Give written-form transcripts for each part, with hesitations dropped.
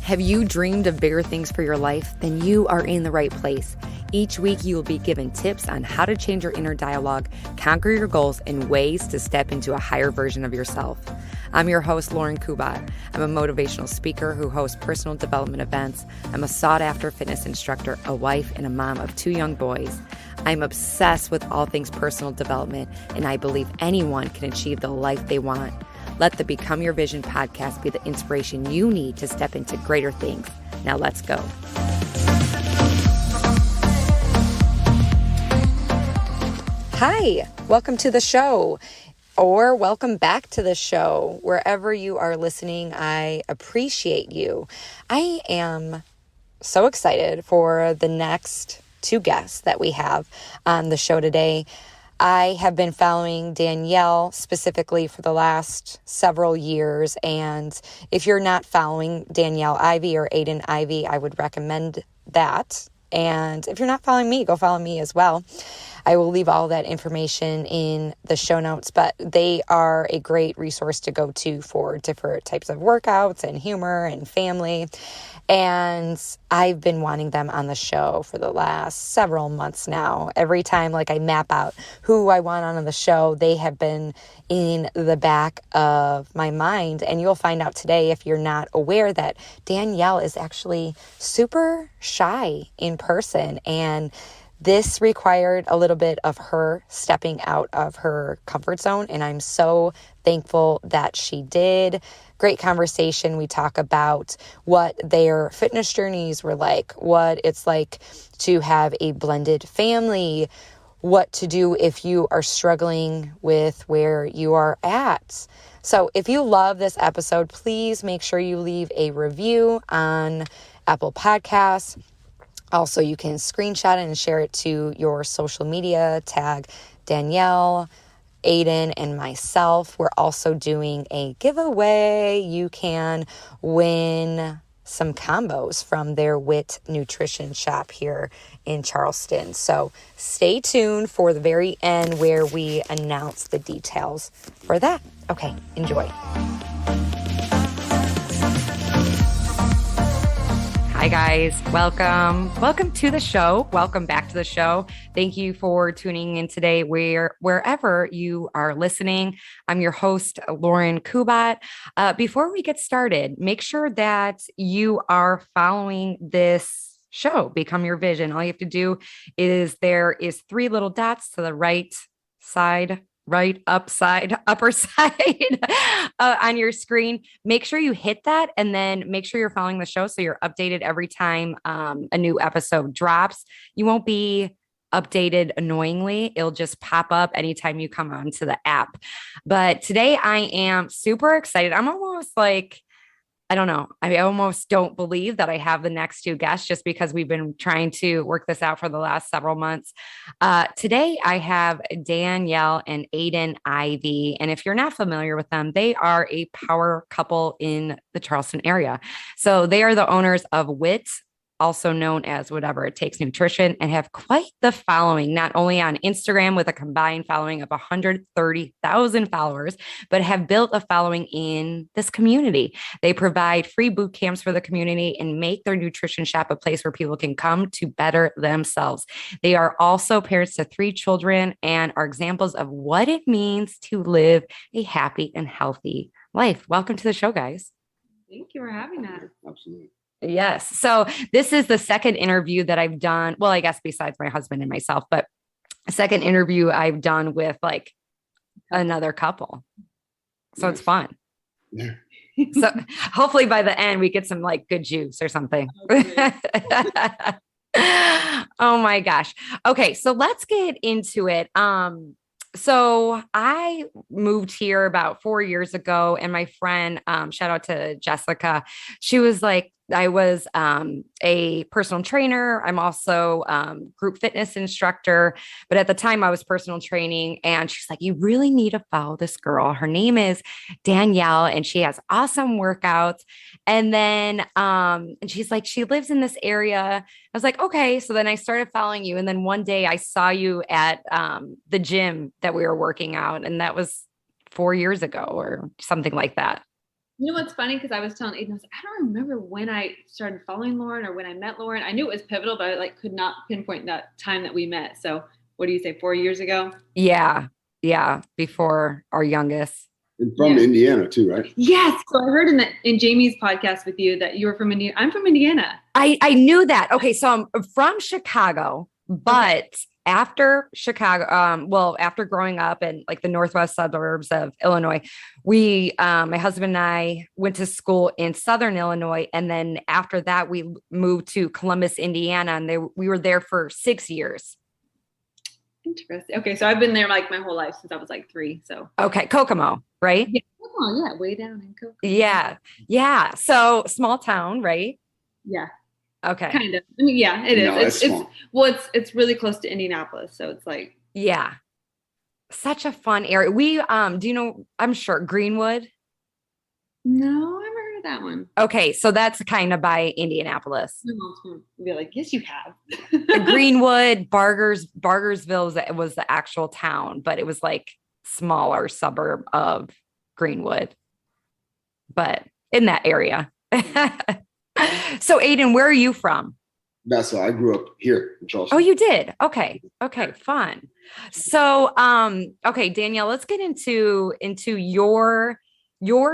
Have you dreamed of bigger things for your life? Then you are in the right place. Each week, you will be given tips on how to change your inner dialogue, conquer your goals, and ways to step into a higher version of yourself. I'm your host, Lauren Kubat. I'm a motivational speaker who hosts personal development events. I'm a sought-after fitness instructor, a wife, and a mom of 2 young boys. I'm obsessed with all things personal development, and I believe anyone can achieve the life they want. Let the Become Your Vision podcast be the inspiration you need to step into greater things. Now let's go. Hi, welcome to the show, or welcome back to the show. Wherever you are listening, I appreciate you. I am so excited for the next 2 guests that we have on the show today. I have been following Danielle specifically for the last several years, and if you're not following Danielle Ivy or Aiden Ivy, I would recommend that. And if you're not following me, go follow me as well. I will leave all that information in the show notes, but they are a great resource to go to for different types of workouts and humor and family. And I've been wanting them on the show for the last several months now. Every time I map out who I want on the show, they have been in the back of my mind. And you'll find out today, if you're not aware, that Danielle is actually super shy in person. And this required a little bit of her stepping out of her comfort zone, and I'm so thankful that she did. Great conversation. We talk about what their fitness journeys were like, what it's like to have a blended family, what to do if you are struggling with where you are at. So if you love this episode, please make sure you leave a review on Apple Podcasts. Also, you can screenshot it and share it to your social media, tag Danielle, Aiden, and myself. We're also doing a giveaway. You can win some combos from their WIT nutrition shop here in Charleston. So stay tuned for the very end where we announce the details for that. Okay, enjoy. Hi guys, welcome to the show. Welcome back to the show. Thank you for tuning in today wherever you are listening. I'm your host, Lauren Kubat. Before we get started, make sure that you are following this show, Become Your Vision. All you have to do is there is 3 little dots to the right side, upper side on your screen. Make sure you hit that, and then make sure you're following the show so you're updated every time a new episode drops. You won't be updated annoyingly. It'll just pop up anytime you come onto the app. But today I am super excited. I'm almost I almost don't believe that I have the next 2 guests, just because we've been trying to work this out for the last several months. Today, I have Danielle and Aiden Ivy. And if you're not familiar with them, they are a power couple in the Charleston area. So they are the owners of WIT, also known as Whatever It Takes Nutrition, and have quite the following, not only on Instagram with a combined following of 130,000 followers, but have built a following in this community. They provide free boot camps for the community and make their nutrition shop a place where people can come to better themselves. They are also parents to 3 children and are examples of what it means to live a happy and healthy life. Welcome to the show, guys. Thank you for having us. Absolutely. Yes. So this is the second interview that I've done. Well, I guess besides my husband and myself, but second interview I've done with another couple. So It's fun. Yeah. So hopefully by the end we get some good juice or something. Oh my gosh. Okay. So let's get into it. So I moved here about 4 years ago, and my friend, shout out to Jessica, she was like, I was a personal trainer. I'm also group fitness instructor. But at the time I was personal training, and she's like, you really need to follow this girl. Her name is Danielle, and she has awesome workouts. And then and she's like, she lives in this area. I was like, okay. So then I started following you. And then one day I saw you at the gym that we were working out. And that was 4 years ago or something like that. You know what's funny? Because I was telling Aiden, I don't remember when I started following Lauren or when I met Lauren. I knew it was pivotal, but I like could not pinpoint that time that we met. So what do you say, 4 years ago? Yeah. Yeah. Before our youngest. And from Indiana too, right? Yes. So I heard in Jamie's podcast with you that you were from Indiana. I'm from Indiana. I knew that. Okay. So I'm from Chicago, but after Chicago, after growing up in like the northwest suburbs of Illinois, my husband and I went to school in Southern Illinois. And then after that, we moved to Columbus, Indiana, and we were there for 6 years. Interesting. Okay. So I've been there like my whole life since I was like 3. So. Okay. Kokomo, right? Yeah. Oh yeah. Way down in Kokomo. Yeah. Yeah. So small town, right? Yeah. Okay. Kind of. I mean, yeah, it is. No, it's really close to Indianapolis, so it's like such a fun area. We do you know, I'm sure Greenwood? No, I haven't heard of that one. Okay, so that's kind of by Indianapolis. My mom's gonna be like, yes, you have. Greenwood, Bargersville was the actual town, but it was like smaller suburb of Greenwood, but in that area. So Aiden, where are you from? That's I grew up here in Charleston. Oh, you did? Okay. Okay, fun. So, okay, Danielle, let's get into your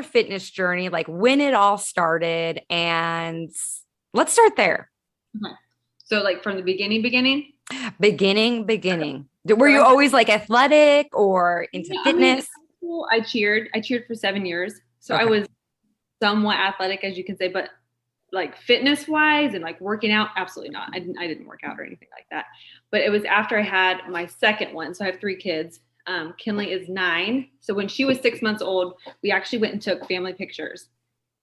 fitness journey, like when it all started, and let's start there. Okay. So like from the beginning? Beginning. Were you always like athletic or into fitness? I cheered for 7 years. So I was somewhat athletic, as you can say, but like fitness wise and like working out, absolutely not. I didn't work out or anything like that. But it was after I had my second one. So I have 3 kids. Kinley is 9. So when she was 6 months old, we actually went and took family pictures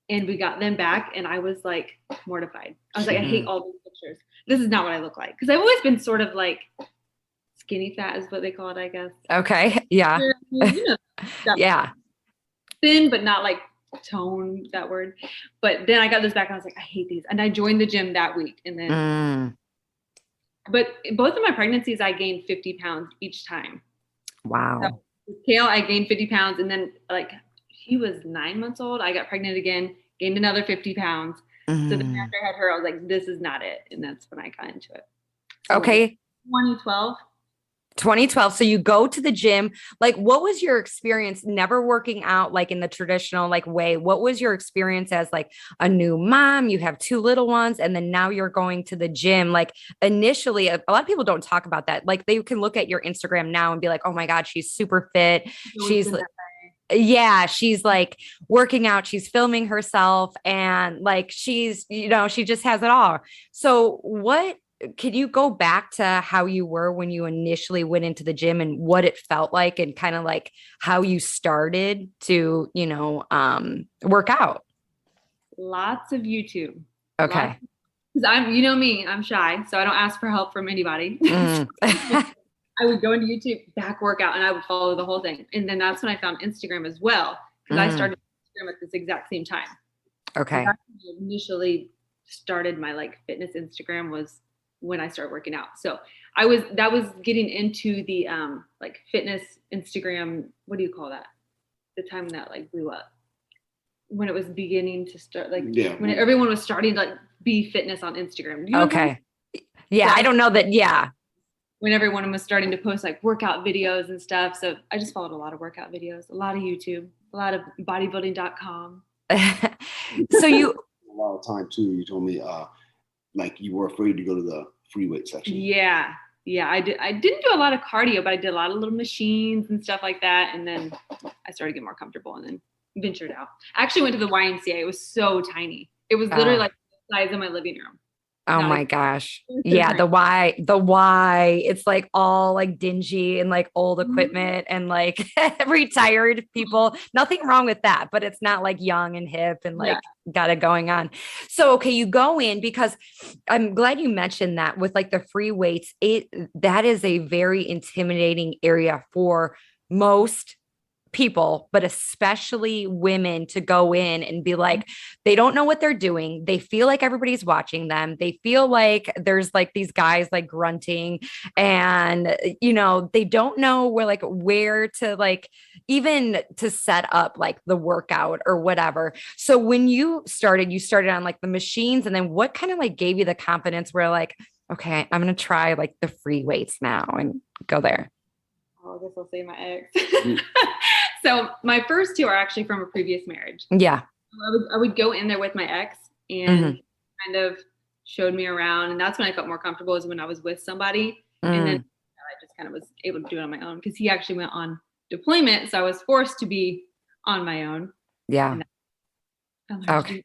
and we got them back. And I was like mortified. I was like, I hate all these pictures. This is not what I look like. Cause I've always been sort of like skinny fat is what they call it, I guess. Okay. Yeah. Yeah. Thin, but not like tone, that word. But then I got this back and I was like, I hate these. And I joined the gym that week. And then, but both of my pregnancies, I gained 50 pounds each time. Wow. So with Kale, I gained 50 pounds. And then like he was 9 months old. I got pregnant again, gained another 50 pounds. So then after I had her, I was like, this is not it. And that's when I got into it. So okay. 2012. So you go to the gym. Like, what was your experience never working out like in the traditional like way? What was your experience as like a new mom? You have 2 little ones and then now you're going to the gym. Like initially, a lot of people don't talk about that. Like they can look at your Instagram now and be like, oh my God, she's super fit. She's like working out. She's filming herself and like, she's, she just has it all. So can you go back to how you were when you initially went into the gym and what it felt like and kind of like how you started to, work out? Lots of YouTube. Okay. Because I'm shy, so I don't ask for help from anybody. I would go into YouTube, back workout, and I would follow the whole thing. And then that's when I found Instagram as well, because I started Instagram at this exact same time. Okay. So I initially started my like fitness Instagram was when I started working out. So that was getting into the like fitness Instagram. What do you call that? The time that like blew up, when it was beginning to start, like when everyone was starting to like be fitness on Instagram. Okay. Yeah. I don't know that. Yeah. When everyone was starting to post like workout videos and stuff. So I just followed a lot of workout videos, a lot of YouTube, a lot of bodybuilding.com. So you a lot of time too. You told me like you were afraid to go to the free weight section. Yeah. I didn't do a lot of cardio, but I did a lot of little machines and stuff like that. And then I started to get more comfortable and then ventured out. I actually went to the YMCA. It was so tiny. It was literally like the size of my living room. Oh my gosh. Yeah. The Y, it's like all like dingy and like old equipment and like retired people. Nothing wrong with that, but it's not like young and hip and like got it going on. So, okay. You go in because I'm glad you mentioned that with like the free weights, that is a very intimidating area for most people, but especially women, to go in and be like, they don't know what they're doing. They feel like everybody's watching them. They feel like there's like these guys like grunting, and, you know, they don't know where to like, even to set up like the workout or whatever. So when you started on like the machines, and then what kind of like gave you the confidence where like, okay, I'm going to try like the free weights now and go there? Oh, I guess I'll say my ex. So my first two are actually from a previous marriage. Yeah. I would go in there with my ex, and kind of showed me around. And that's when I felt more comfortable, is when I was with somebody. And then I just kind of was able to do it on my own, because he actually went on deployment. So I was forced to be on my own. Yeah. Okay.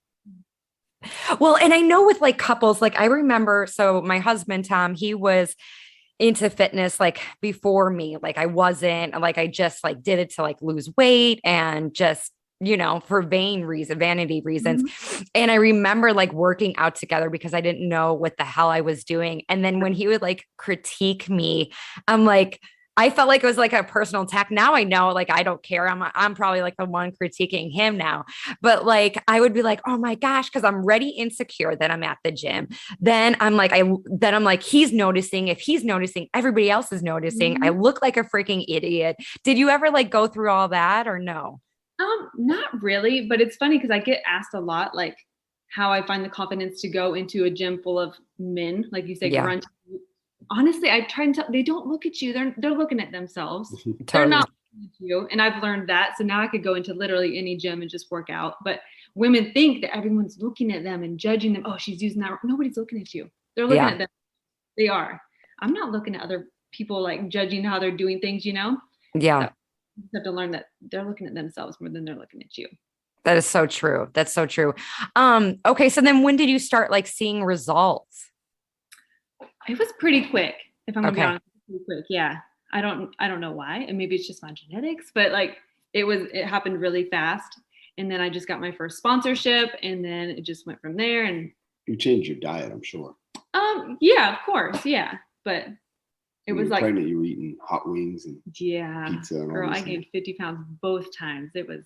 Well, and I know with like couples, like I remember, so my husband, Tom, he was into fitness like before me. Like I wasn't, like I just like did it to like lose weight and just, you know, for vanity reasons. And I remember like working out together because I didn't know what the hell I was doing. And then when he would like critique me, I'm like, I felt like it was like a personal attack. Now I know, like, I don't care. I'm probably like the one critiquing him now, but like, I would be like, oh my gosh, cause I'm already insecure that I'm at the gym. Then I'm like, he's noticing. If he's noticing, everybody else is noticing. I look like a freaking idiot. Did you ever like go through all that or no? Not really, but it's funny because I get asked a lot, like how I find the confidence to go into a gym full of men, like you say, grunt. Honestly, I try and tell, they don't look at you. They're looking at themselves. Totally. They're not looking at you. And I've learned that. So now I could go into literally any gym and just work out. But women think that everyone's looking at them and judging them. Oh, she's using that. Nobody's looking at you. They're looking at them. They are. I'm not looking at other people like judging how they're doing things, you know? Yeah. So you have to learn that they're looking at themselves more than they're looking at you. That is so true. That's so true. Okay. So then when did you start like seeing results? It was pretty quick, if I'm gonna be honest. Pretty quick, yeah. I don't know why, and maybe it's just my genetics, but like it happened really fast. And then I just got my first sponsorship, and then it just went from there. And you changed your diet, I'm sure. Yeah, of course, yeah. But it was like pregnant, you were eating hot wings and pizza. And girl, I gained 50 pounds both times. It was.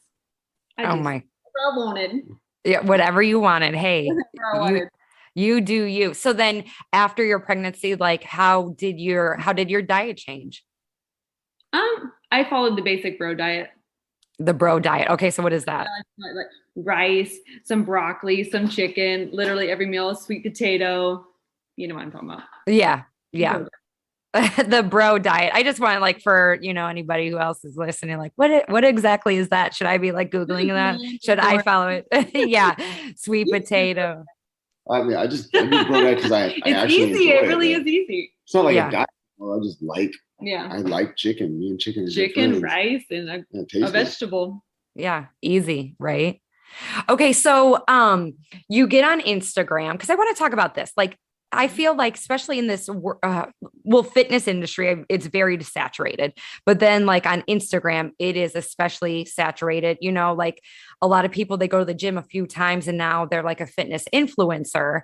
I wanted. Yeah, whatever you wanted. Hey, you do you. So then after your pregnancy, like how did your diet change? I followed the basic bro diet. The bro diet. Okay. So what is that? Like rice, some broccoli, some chicken, literally every meal, sweet potato. You know what I'm talking about. Yeah. Yeah. The bro diet. I just want like for, you know, anybody who else is listening, like what exactly is that? Should I be like Googling that? Should I follow it? Yeah. Sweet potato. I mean, I do bro diet because I actually easy. It really is easy. It's not like a diet. I just like, I like chicken. Me and chicken. Chicken, rice, and a vegetable. Yeah. Easy. Right. Okay. So, you get on Instagram, because I want to talk about this. Like, I feel like, especially in this, fitness industry, it's very saturated, but then like on Instagram, it is especially saturated, you know, like a lot of people, they go to the gym a few times and now they're like a fitness influencer.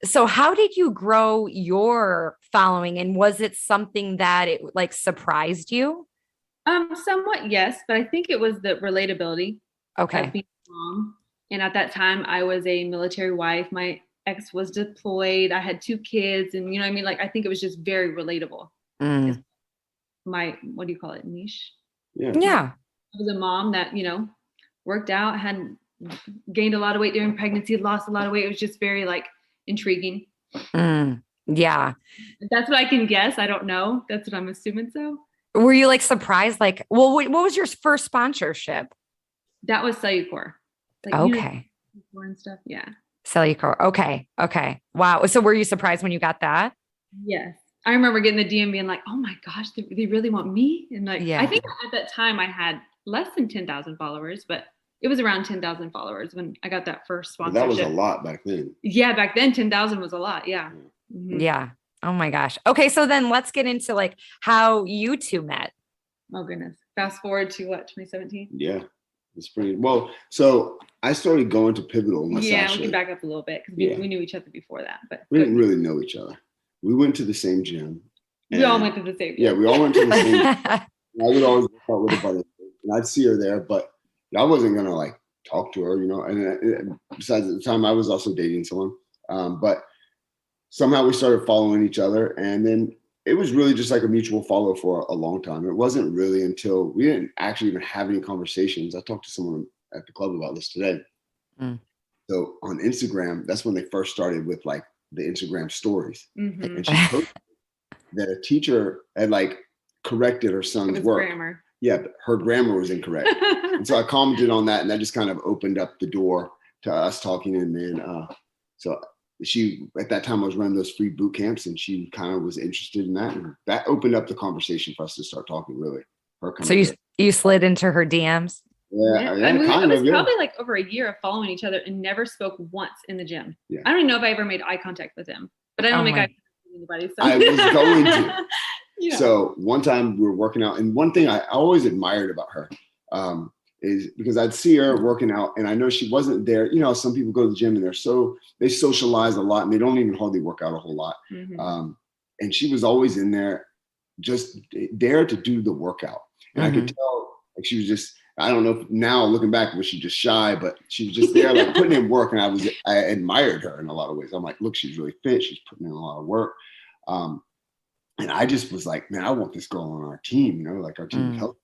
So how did you grow your following? And was it something that it like surprised you? Somewhat, yes, but I think it was the relatability. Okay. Of being a mom. And at that time I was a military wife. My ex was deployed. I had 2 kids, and you know what I mean? Like, I think it was just very relatable. My, what do you call it? Niche. Yeah. I was a mom that, you know, worked out, had gained a lot of weight during pregnancy, lost a lot of weight. It was just very like intriguing. Yeah. That's what I can guess. I don't know. That's what I'm assuming. So were you like surprised? Like, well, what was your first sponsorship? That was Cellucor. Like, okay. And stuff. Yeah. Cellucor. Okay. Wow. So were you surprised when you got that? Yes. I remember getting the DM being like, oh my gosh, they really want me. And like, I think at that time I had less than 10,000 followers, but it was around 10,000 followers when I got that first sponsorship. That was a lot back then. Yeah. Back then 10,000 was a lot. Yeah. Yeah. Oh my gosh. Okay. So then let's get into like how you two met. Oh goodness. Fast forward to what, 2017? Yeah. It's pretty well. So I started going to Pivotal. We can back up a little bit because we knew each other before that, but we didn't really know each other. We went to the same gym. We all went to the same gym. Yeah, we all went to the same gym. I would always go out with a buddy. and I'd see her there, but I wasn't gonna like talk to her, you know. And besides, at the time, I was also dating someone, but somehow we started following each other, and then it was really just like a mutual follow for a long time. It wasn't really until we didn't actually even have any conversations. I talked to someone at the club about this today. Mm. So on Instagram, that's when they first started with like the Instagram stories. Mm-hmm. And she posted that a teacher had like corrected her son's work. Grammar. Yeah, but her grammar was incorrect. And so I commented on that, and that just kind of opened up the door to us talking. And then so she, at that time, I was running those free boot camps, and she kind of was interested in that. And that opened up the conversation for us to start talking, really. So you slid into her DMs? Yeah, I mean, it was probably like over a year of following each other and never spoke once in the gym. Yeah. I don't even know if I ever made eye contact with him, but I don't make eye contact with anybody. So. I was going to. Yeah. So one time we were working out, and one thing I always admired about her is because I'd see her working out, and I know she wasn't there. You know, some people go to the gym and they socialize a lot, and they don't even hardly work out a whole lot. Mm-hmm. And she was always in there, just there to do the workout. And I could tell, like, she was just, I don't know if now looking back, was she just shy, but she was just there, like putting in work. And I admired her in a lot of ways. I'm like, look, she's really fit. She's putting in a lot of work. And I just was like, man, I want this girl on our team, you know, like our team help.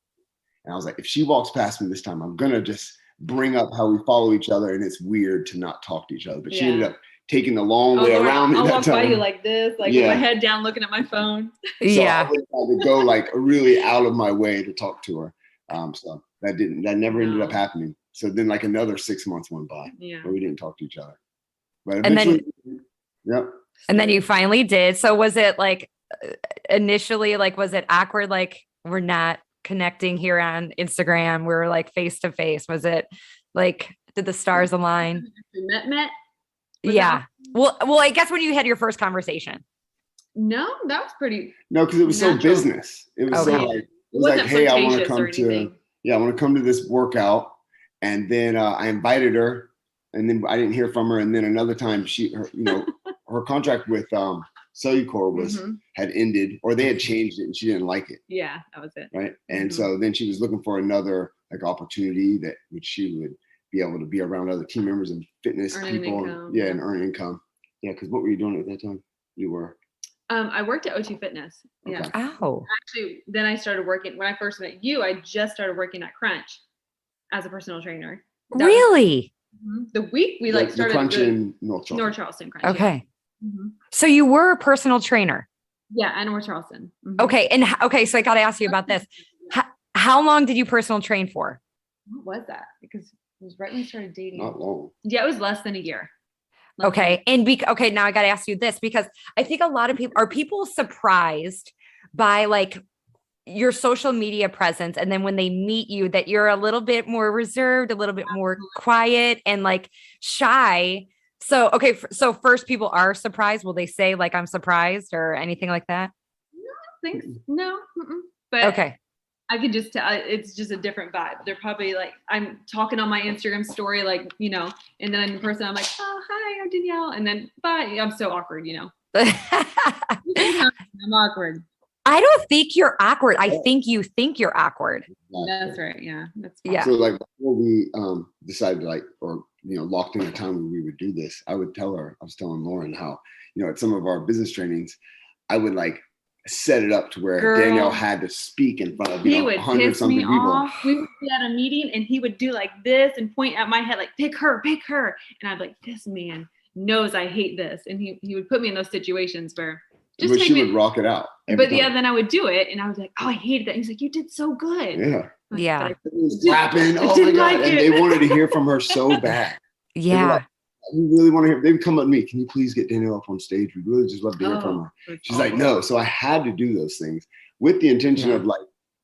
And I was like, if she walks past me this time, I'm going to just bring up how we follow each other. And it's weird to not talk to each other. But she ended up taking the long way around me. I'll walk by you like this, like with my head down, looking at my phone. So I would go like really out of my way to talk to her. So that never ended up happening. So then like another 6 months went by where we didn't talk to each other. But eventually, and then you finally did. So was it like initially, like, was it awkward? Like, we're not connecting here on Instagram. We're like face to face. Was it like, did the stars align? Met? Yeah. Well, I guess when you had your first conversation. No, that was pretty. No, because it was natural. So business. It was so like, it was like, hey, I want to come to this workout. And then I invited her, and then I didn't hear from her. And then another time her contract with Cellucor had ended, or they had changed it, and she didn't like it. Yeah, that was it. Right. And so then she was looking for another like opportunity which she would be able to be around other team members and fitness people. And earn income. Yeah. Because what were you doing at that time? You were. I worked at O2 Fitness. Yeah. Okay. Oh. Actually, then I started working. When I first met you, I just started working at Crunch as a personal trainer. Really? The week we started Crunch in North Charleston. Crunch. Okay. Yeah. So you were a personal trainer. Yeah, at North Charleston. Okay. So I got to ask you about this. How long did you personal train for? What was that? Because it was right when we started dating. Not long. Yeah, it was less than a year. Okay. And now I got to ask you this, because I think a lot of people surprised by like your social media presence. And then when they meet you, that you're a little bit more reserved, a little bit more quiet and like shy. So, okay. So first, people are surprised. Will they say like, I'm surprised or anything like that? No, I don't think so. No. But okay. I could just tell it's just a different vibe. They're probably like, I'm talking on my Instagram story, like, you know, and then in person, I'm like, oh, hi, I'm Danielle. And then, bye. I'm so awkward, you know. I'm awkward. I don't think you're awkward. I think you think you're awkward. That's right. Yeah. That's fine. Yeah. So like before we decided locked in a time when we would do this, I would tell her, I was telling Lauren how, you know, at some of our business trainings, I would like set it up to where Danielle had to speak in front of 100-something people. Off. We would be at a meeting and he would do like this and point at my head like, pick her. And I'd be like, this man knows I hate this. And he would put me in those situations where she would rock it out. But then I would do it and I was like, oh, I hated that. He's like, you did so good. Yeah. Yeah. It was clapping. Oh my God. And they wanted to hear from her so bad. Yeah. We really want to hear. They would come up to me. Can you please get Danielle up on stage? We really just love to hear from her. She's like, no. So I had to do those things with the intention of like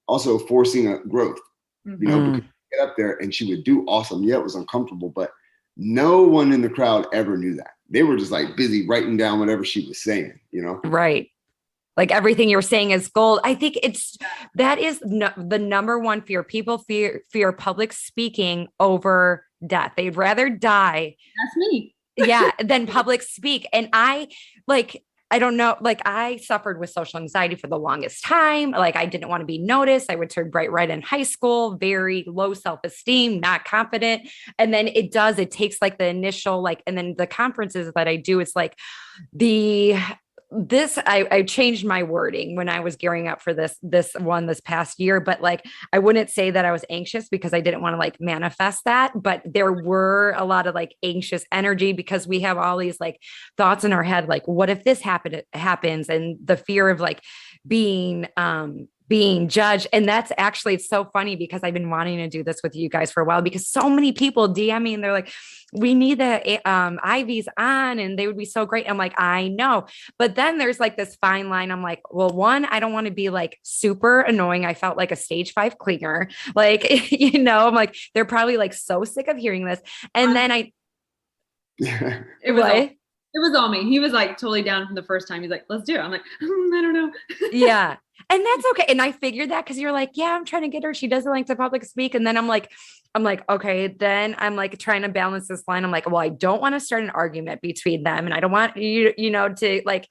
also forcing a growth, you know, because get up there and she would do awesome. Yeah, it was uncomfortable, but no one in the crowd ever knew that. They were just like busy writing down whatever she was saying, you know? Right. Like everything you're saying is gold. I think that is the number one fear. People fear public speaking over death. They'd rather die. That's me. Than public speak. And I I don't know. Like I suffered with social anxiety for the longest time. Like I didn't want to be noticed. I would turn bright red in high school, very low self-esteem, not confident. And then it takes like the initial, like, and then the conferences that I do, it's like I changed my wording when I was gearing up for this past year, but like, I wouldn't say that I was anxious because I didn't want to like manifest that, but there were a lot of like anxious energy because we have all these like thoughts in our head, like, what if this happens? And the fear of like being judged. And that's actually, it's so funny because I've been wanting to do this with you guys for a while because so many people DM me and they're like, we need the Ivies on and they would be so great. I'm like, I know. But then there's like this fine line. I'm like, well, one, I don't want to be like super annoying. I felt like a stage 5 clinger. Like, I'm like, they're probably like so sick of hearing this. And then it was all me. He was like totally down from the first time. He's like, let's do it. I'm like, I don't know. Yeah. And that's okay. And I figured that because you're like, yeah, I'm trying to get her. She doesn't like to public speak. And then I'm like, okay, then I'm like trying to balance this line. I'm like, well, I don't want to start an argument between them. And I don't want you to like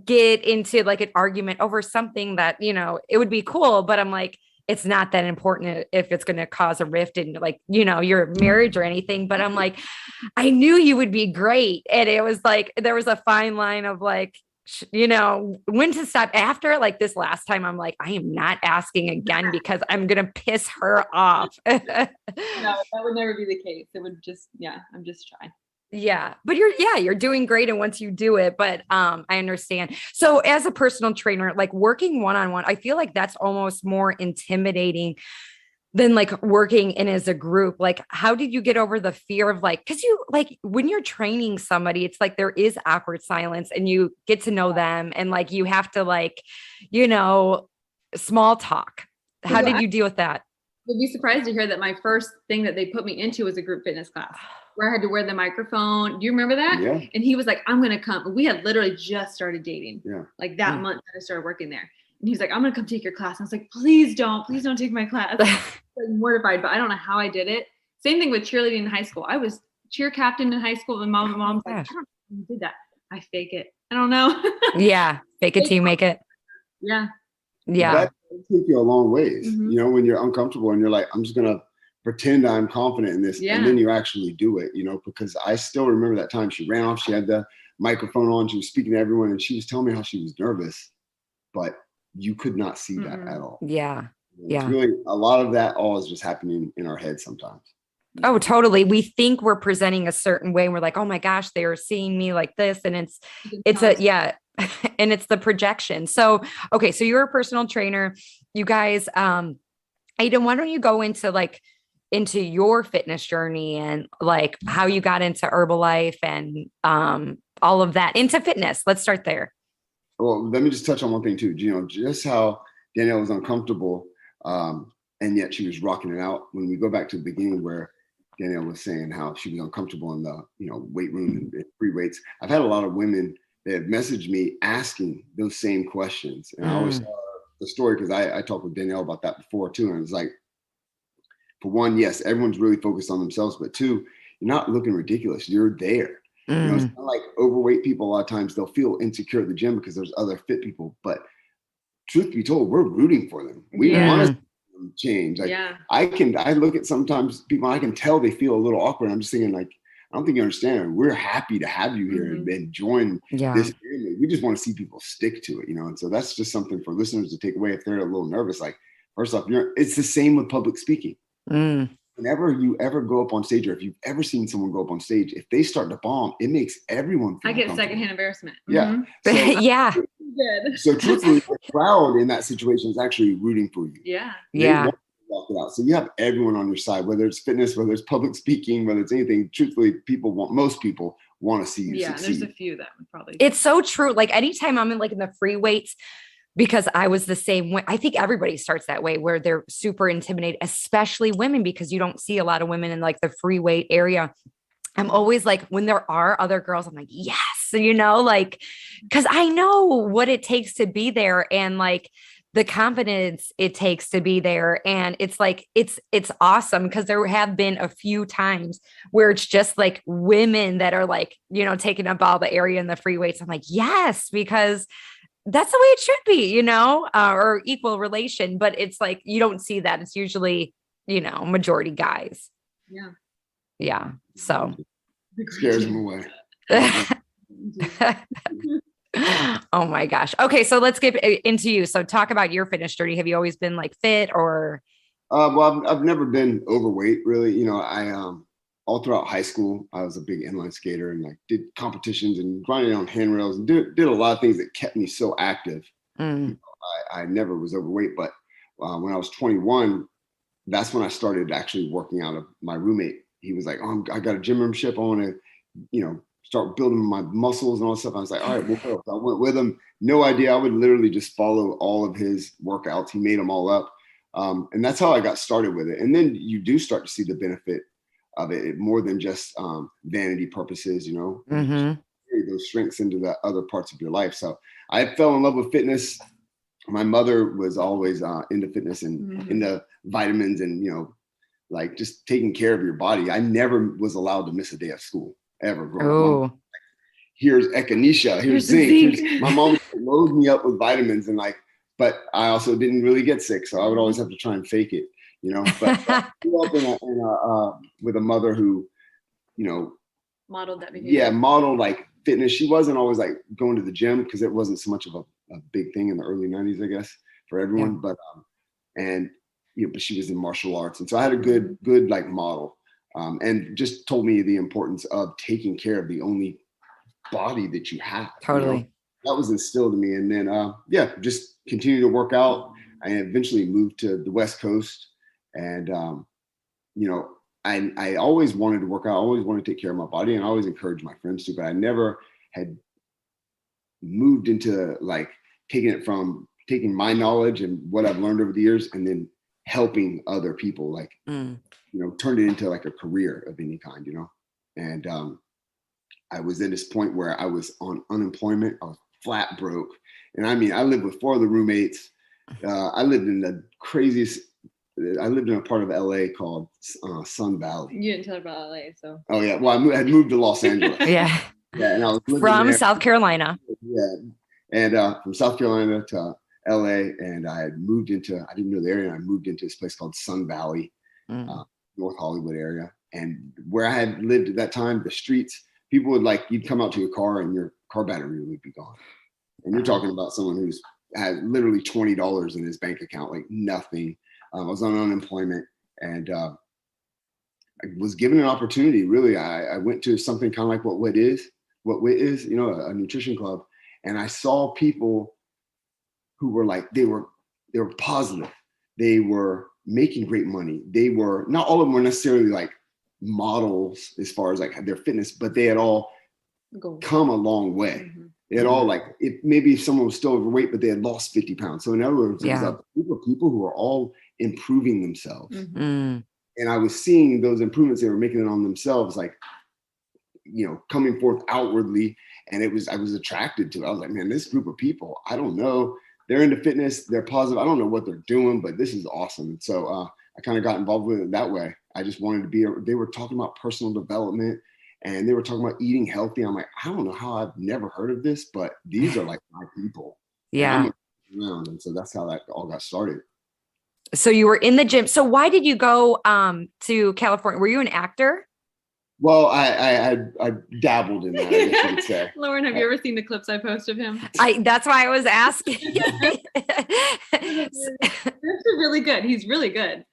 get into like an argument over something that, it would be cool. But I'm like, it's not that important if it's going to cause a rift in like, your marriage or anything. But I'm like, I knew you would be great. And it was like, there was a fine line of like, when to stop. After like this last time, I'm like, I am not asking again because I'm going to piss her off. No, that would never be the case. It would just, I'm just trying. Yeah. But you're doing great. And once you do it, but I understand. So as a personal trainer, like working one-on-one, I feel like that's almost more intimidating than like working in as a group. Like, how did you get over the fear of like, cause you like when you're training somebody, it's like, there is awkward silence and you get to know them. And like, you have to like, small talk. How did you deal with that? You'd be surprised to hear that my first thing that they put me into was a group fitness class where I had to wear the microphone. Do you remember that? Yeah. And he was like, I'm going to come. We had literally just started dating. Yeah. Like that month that I started working there. And he was like, I'm going to come take your class. And I was like, please don't take my class. I'm mortified, but I don't know how I did it. Same thing with cheerleading in high school. I was cheer captain in high school. And mom's like, I don't know how you did that. I fake it. I don't know. Yeah. Fake it till you make it. Yeah. Yeah. That can take you a long ways, Mm-hmm. When you're uncomfortable and you're like, I'm just going to pretend I'm confident in this. Yeah. And then you actually do it, because I still remember that time she ran off, she had the microphone on, she was speaking to everyone and she was telling me how she was nervous, but you could not see that at all. Yeah. It's really a lot of that all is just happening in our head sometimes. Oh, totally. We think we're presenting a certain way. And we're like, oh my gosh, they are seeing me like this. And and it's the projection. So, okay. So you're a personal trainer, you guys, Aiden, why don't you go into your fitness journey and like how you got into Herbalife and all of that into fitness? Let's start there. Well, let me just touch on one thing too. Just how Danielle was uncomfortable, and yet she was rocking it out. When we go back to the beginning where Danielle was saying how she was uncomfortable in the weight room and free weights, I've had a lot of women that have messaged me asking those same questions, and I always tell the story because I talked with Danielle about that before too, and it's like, for one, yes, everyone's really focused on themselves, but two, you're not looking ridiculous. You're there. It's not like overweight people. A lot of times they'll feel insecure at the gym because there's other fit people. But truth be told, we're rooting for them. We want to see them change. Like I look at sometimes people, I can tell they feel a little awkward. I'm just thinking like, I don't think you understand. We're happy to have you here and join this family. We just want to see people stick to it, And so that's just something for listeners to take away if they're a little nervous. Like, first off, it's the same with public speaking. Whenever you ever go up on stage, or if you've ever seen someone go up on stage, if they start to bomb, it makes everyone feel I get secondhand embarrassment. Yeah. So, so truthfully, the crowd in that situation is actually rooting for you. Yeah. They want to walk it out. So you have everyone on your side, whether it's fitness, whether it's public speaking, whether it's anything. Truthfully, most people want to see you succeed. There's a few that would probably. It's so true. Like anytime I'm in the free weights, because I was the same way. I think everybody starts that way where they're super intimidated, especially women, because you don't see a lot of women in the free weight area. I'm always like, when there are other girls, I'm like, yes, because I know what it takes to be there. And the confidence it takes to be there. And it's like, it's awesome because there have been a few times where it's just like women that are like, taking up all the area in the free weights. I'm like, yes, because that's the way it should be, or equal relation. But it's like, you don't see that. It's usually, majority guys. Yeah. Yeah. So It scares them away. Oh my gosh. Okay. So let's get into you. So talk about your fitness journey. Have you always been like fit or? Well, I've never been overweight really. I all throughout high school, I was a big inline skater and like did competitions and grinded on handrails and did a lot of things that kept me so active. I never was overweight, but when I was 21, that's when I started actually working out. My roommate, he was like, "Oh, I got a gym membership. I want to, start building my muscles and all that stuff." I was like, "All right, we'll go." So I went with him. No idea. I would literally just follow all of his workouts. He made them all up. And that's how I got started with it. And then you do start to see the benefit of it more than just vanity purposes, carry those strengths into the other parts of your life. So I fell in love with fitness. My mother was always into fitness and into vitamins and, like just taking care of your body. I never was allowed to miss a day of school ever growing up. Here's echinacea, here's zinc. My mom loaded me up with vitamins and but I also didn't really get sick. So I would always have to try and fake it, but I grew up with a mother who, modeled that behavior. Yeah, modeled like fitness. She wasn't always like going to the gym because it wasn't so much of a big thing in the early 90s, I guess, for everyone. Yeah. But she was in martial arts. And so I had a good like model and just told me the importance of taking care of the only body that you have. Totally. That was instilled in me. And then, just continue to work out. I eventually moved to the West Coast and, I always wanted to work out. I always wanted to take care of my body and I always encouraged my friends to, but I never had moved into like taking my knowledge and what I've learned over the years and then helping other people, turn it into like a career of any kind, and I was at this point where I was on unemployment. I was flat broke. And I mean, I lived with 4 other roommates. I lived in I lived in a part of LA called Sun Valley. You didn't tell about LA, so. Oh yeah. Well, I had moved to Los Angeles. Yeah. Yeah. And I was from South Carolina. Yeah. And from South Carolina to LA. And I didn't know the area. And I moved into this place called Sun Valley, North Hollywood area. And where I had lived at that time, the streets, people would you'd come out to your car and your car battery would be gone. And you're talking about someone who's had literally $20 in his bank account, like nothing. I was on unemployment and I was given an opportunity. Really, I went to something kind of like what WIT is, a nutrition club. And I saw people who were they were positive. They were making great money. They were, not all of them were necessarily like models as far as like their fitness, but they had all come a long way. They had all maybe someone was still overweight, but they had lost 50 pounds. So in other words, it was a group of people who were all improving themselves. And I was seeing those improvements they were making it on themselves, coming forth outwardly. And I was attracted to it. I was like, man, this group of people, I don't know. They're into fitness. They're positive. I don't know what they're doing, but this is awesome. And so I kind of got involved with it that way. I just wanted to they were talking about personal development and they were talking about eating healthy. I'm like, I don't know how I've never heard of this, but these are like my people. Yeah. And so that's how that all got started. So you were in the gym. So why did you go to California? Were you an actor? Well, I dabbled in that, I guess you could say. Lauren, have you ever seen the clips I post of him? That's why I was asking. That's really good. He's really good.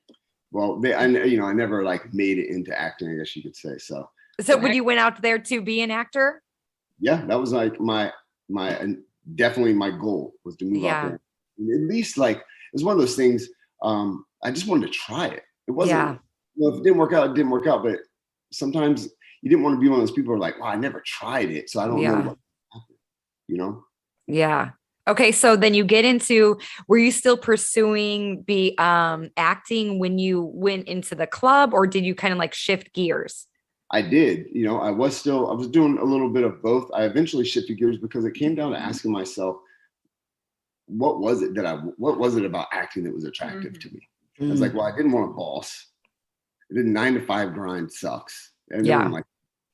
Well, I never made it into acting, I guess you could say. So when you went out there to be an actor? Yeah, that was definitely my goal was to move out there. And at least it's one of those things. I just wanted to try it. It wasn't, if it didn't work out, it didn't work out. But sometimes you didn't want to be one of those people who are like, wow, I never tried it. So I don't know what happened, Yeah. Okay. So then you get into, were you still pursuing the acting when you went into the club or did you kind of shift gears? I did, I was doing a little bit of both. I eventually shifted gears because it came down to asking myself, what was it about acting that was attractive to me? I was like, well, I didn't want a boss. I did 9-to-5 grind sucks. And Yeah. like,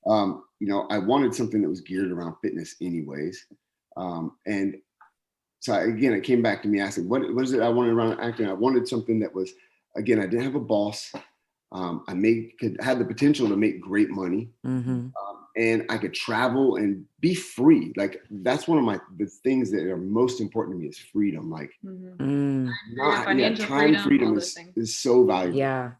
I wanted something that was geared around fitness anyways. And so again, it came back to me asking, what is it I wanted around acting? I wanted something that was, again, I didn't have a boss. Had the potential to make great money. And I could travel and be free. Like that's one of the things that are most important to me is freedom. Like time freedom is so valuable. Yeah.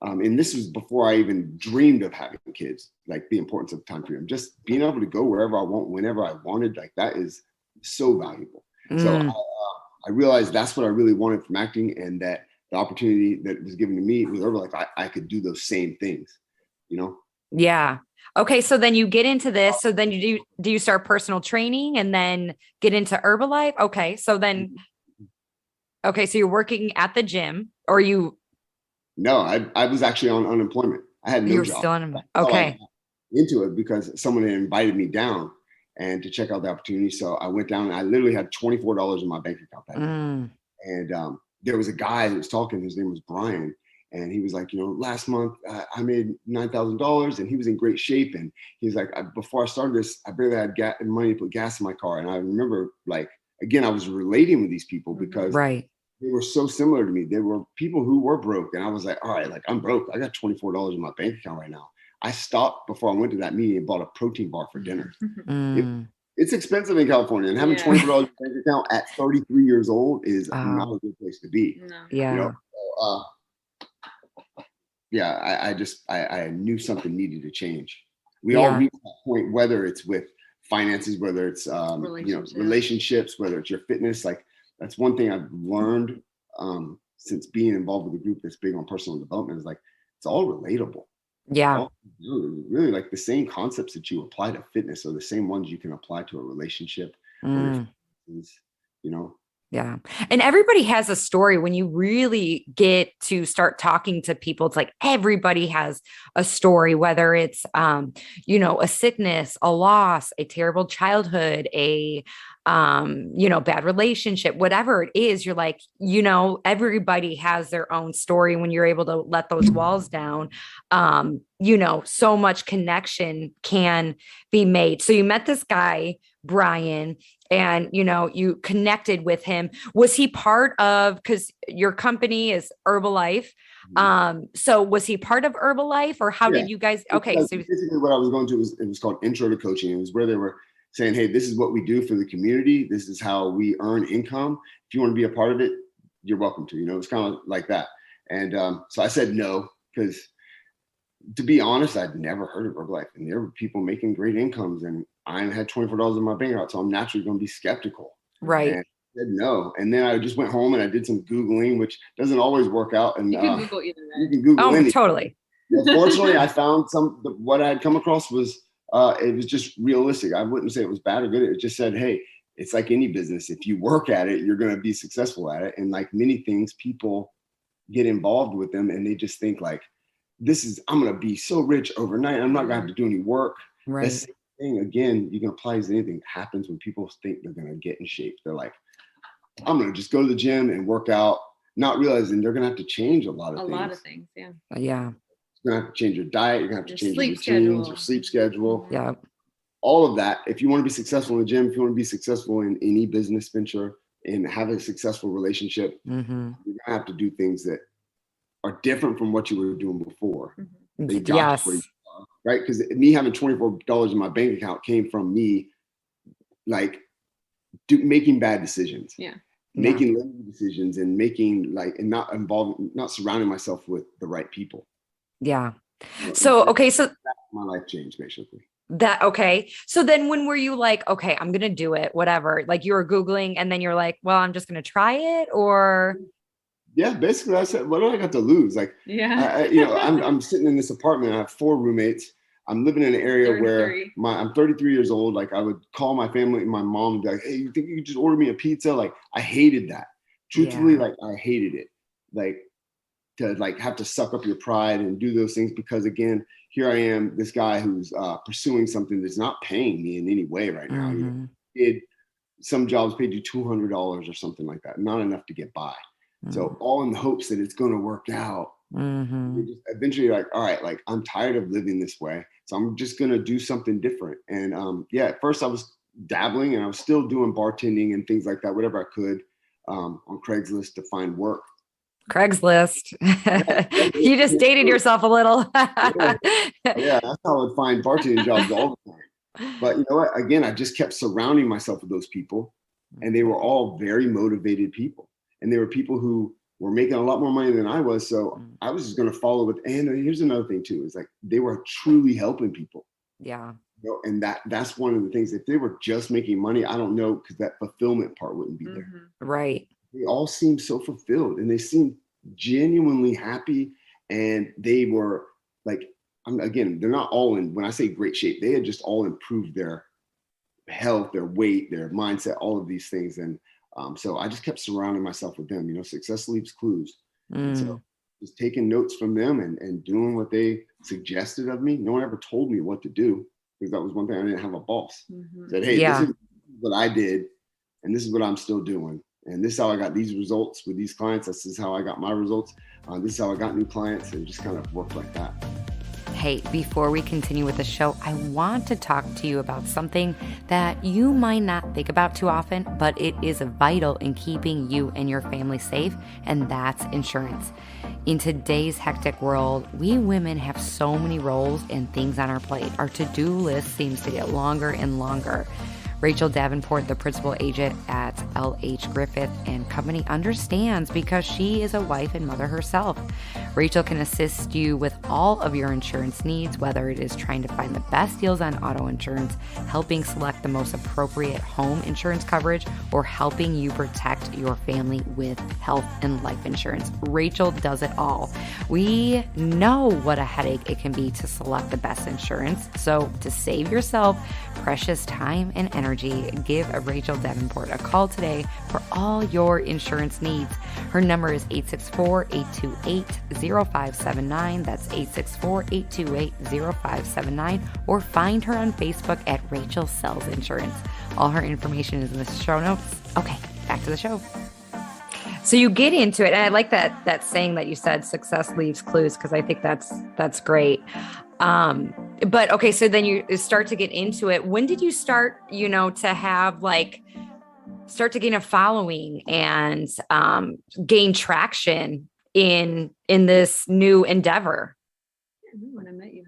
And this was before I even dreamed of having kids, like the importance of time freedom, just being able to go wherever I want, whenever I wanted, like that is so valuable. So I realized that's what I really wanted from acting, and that the opportunity that was given to me with Herbalife, I could do those same things, Yeah. Okay. So then you get into this. So then do you start personal training and then get into Herbalife? Okay. So then, so you're working at the gym, or you? No, I was actually on unemployment. I had no job. You were still on. Okay. Into it because someone had invited me down and to check out the opportunity. So I went down and I literally had $24 in my bank account that day. And there was a guy who was talking, his name was Brian. And he was like, last month I made $9,000, and he was in great shape. And he was like, before I started this, I barely had money to put gas in my car. And I remember, like, again, I was relating with these people because they were so similar to me. They were people who were broke. And I was like, all right, like I'm broke. I got $24 in my bank account right now. I stopped before I went to that meeting and bought a protein bar for dinner. It's expensive in California, and having $24 in your bank account at 33 years old is not a good place to be. No. Yeah. I knew something needed to change. We all reach that point, whether it's with finances, whether it's relationships, whether it's your fitness. Like that's one thing I've learned since being involved with a group that's big on personal development is like it's all relatable. Yeah. Really like the same concepts that you apply to fitness are the same ones you can apply to a relationship. Yeah. And everybody has a story. When you really get to start talking to people, it's like everybody has a story, whether it's, a sickness, a loss, a terrible childhood, a, bad relationship, whatever it is, you're like, everybody has their own story. When you're able to let those walls down, so much connection can be made. So you met this guy, Brian, and, you connected with him. Was he part of, because your company is Herbalife. So was he part of Herbalife, or how did you guys, okay. So basically what I was going to was, it was called Intro to Coaching. It was where they were saying, hey, this is what we do for the community. This is how we earn income. If you want to be a part of it, you're welcome to, it's kind of like that. And so I said no, because to be honest, I'd never heard of Herbalife, and there were people making great incomes, and I had $24 in my bank account, so I'm naturally going to be skeptical. Right. And I said no. And then I just went home and I did some Googling, which doesn't always work out. And you can Google either. You can Google anything. Totally. Fortunately, I found what I had come across was, it was just realistic. I wouldn't say it was bad or good. It just said, hey, it's like any business. If you work at it, you're going to be successful at it. And like many things, people get involved with them and they just think like, I'm going to be so rich overnight. I'm not going to have to do any work. Right. That's the thing. Again, you can apply to anything. It happens when people think they're going to get in shape. They're like, I'm going to just go to the gym and work out, not realizing they're going to have to change a lot of things. A lot of things, yeah. Yeah. You're going to have to change your diet. You're going to have to change your routines, your sleep schedule. Yeah. All of that. If you want to be successful in the gym, if you want to be successful in any business venture and have a successful relationship, you're going to have to do things that are different from what you were doing before. Yes. Right? Because me having $24 in my bank account came from me like making bad decisions. Yeah. Making lazy decisions and not surrounding myself with the right people. Yeah. So, okay. So my life changed basically. Okay. So then when were you like, okay, I'm going to do it, whatever, like you were Googling and then you're like, well, I'm just going to try it, or? Yeah, basically I said, what do I got to lose? Like, I'm sitting in this apartment. I have 4 roommates. I'm living in an area where I'm 33 years old. Like I would call my family and my mom and be like, hey, you think you could just order me a pizza? Like I hated that. Truthfully, like I hated it. Like to like have to suck up your pride and do those things because again, here I am, this guy who's pursuing something that's not paying me in any way right now. some jobs paid you $200 or something like that, not enough to get by. So all in the hopes that it's going to work out. Eventually you're like, all right, like I'm tired of living this way. So I'm just going to do something different. And at first I was dabbling and I was still doing bartending and things like that, whatever I could on Craigslist to find work. Craigslist. You just dated yourself a little. Yeah, that's how I would find bartending jobs all the time. But you know what? Again, I just kept surrounding myself with those people, and they were all very motivated people. And they were people who were making a lot more money than I was. So I was just going to follow with, and here's another thing too, is like they were truly helping people. Yeah. You know, and that's one of the things. If they were just making money, I don't know, because that fulfillment part wouldn't be there. Right. They all seemed so fulfilled and they seemed genuinely happy. And they were like, again, they're not all in, when I say great shape, they had just all improved their health, their weight, their mindset, all of these things. And so I just kept surrounding myself with them. You know, success leaves clues. And so just taking notes from them and doing what they suggested of me. No one ever told me what to do, because that was one thing. I didn't have a boss. Said, hey, this is what I did, and this is what I'm still doing. And this is how I got these results with these clients. This is how I got my results. This is how I got new clients, and just kind of worked like that. Hey, before we continue with the show, I want to talk to you about something that you might not think about too often, but it is vital in keeping you and your family safe, and that's insurance. In today's hectic world, we women have so many roles and things on our plate. Our to-do list seems to get longer and longer. Rachel Davenport, the principal agent at LH Griffith and Company, understands because she is a wife and mother herself. Rachel can assist you with all of your insurance needs, whether it is trying to find the best deals on auto insurance, helping select the most appropriate home insurance coverage, or helping you protect your family with health and life insurance. Rachel does it all. We know what a headache it can be to select the best insurance. So to save yourself precious time and energy, give Rachel Davenport a call today for all your insurance needs. Her number is 864-828-0579. That's 864-828-0579. Or find her on Facebook at Rachel Sells Insurance. All her information is in the show notes. Okay, back to the show. So you get into it, and I like that saying that you said, success leaves clues, because I think that's great. But okay, so then you start to get into it. When did you start, to have start to gain a following and gain traction in this new endeavor? I remember when I met you,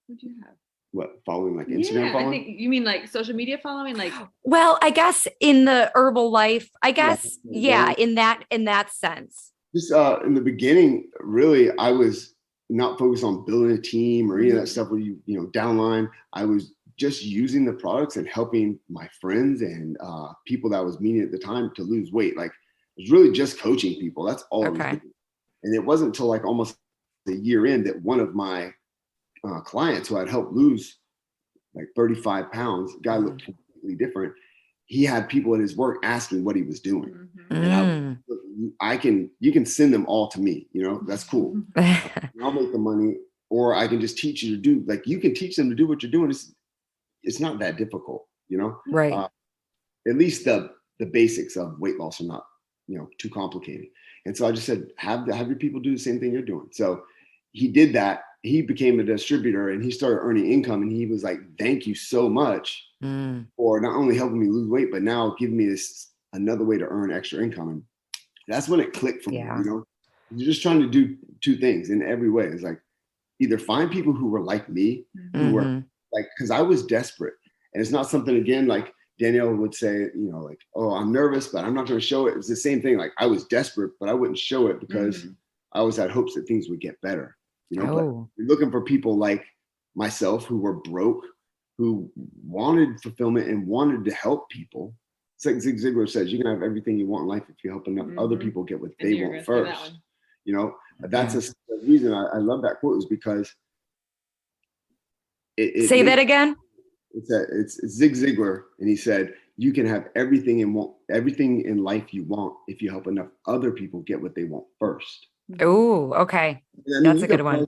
what'd you have? What, following, like Instagram following? I think you mean like social media following, like. Well, I guess in the Herbalife, in that sense. Just in the beginning, really, I was not focused on building a team or any of that stuff where you downline. I was just using the products and helping my friends and people that I was meeting at the time to lose weight. Like, it was really just coaching people. That's all I was doing. And it wasn't until like almost a year in that one of my clients who I'd helped lose like 35 pounds, guy looked completely different. He had people at his work asking what he was doing. And you can send them all to me, that's cool. I'll make the money, or I can just teach you to do, like, you can teach them to do what you're doing. It's not that difficult, Right. At least the basics of weight loss are not, too complicated. And so I just said, have your people do the same thing you're doing. So he did that. He became a distributor and he started earning income, and he was like, thank you so much for not only helping me lose weight, but now giving me this another way to earn extra income. And that's when it clicked for me. You're just trying to do two things in every way. It's like, either find people who were like me, who were like, because I was desperate. And it's not something, again, like Danielle would say, like, oh, I'm nervous, but I'm not going to show it. It's the same thing. Like, I was desperate, but I wouldn't show it because I always had hopes that things would get better. But you're looking for people like myself who were broke, who wanted fulfillment and wanted to help people. It's like Zig Ziglar says, you can have everything you want in life if you help enough other people get what they want first. That's a reason I love that quote, is because say that again. It's Zig Ziglar, and he said, you can have everything in life you want if you help enough other people get what they want first. Oh, okay. That's a good one.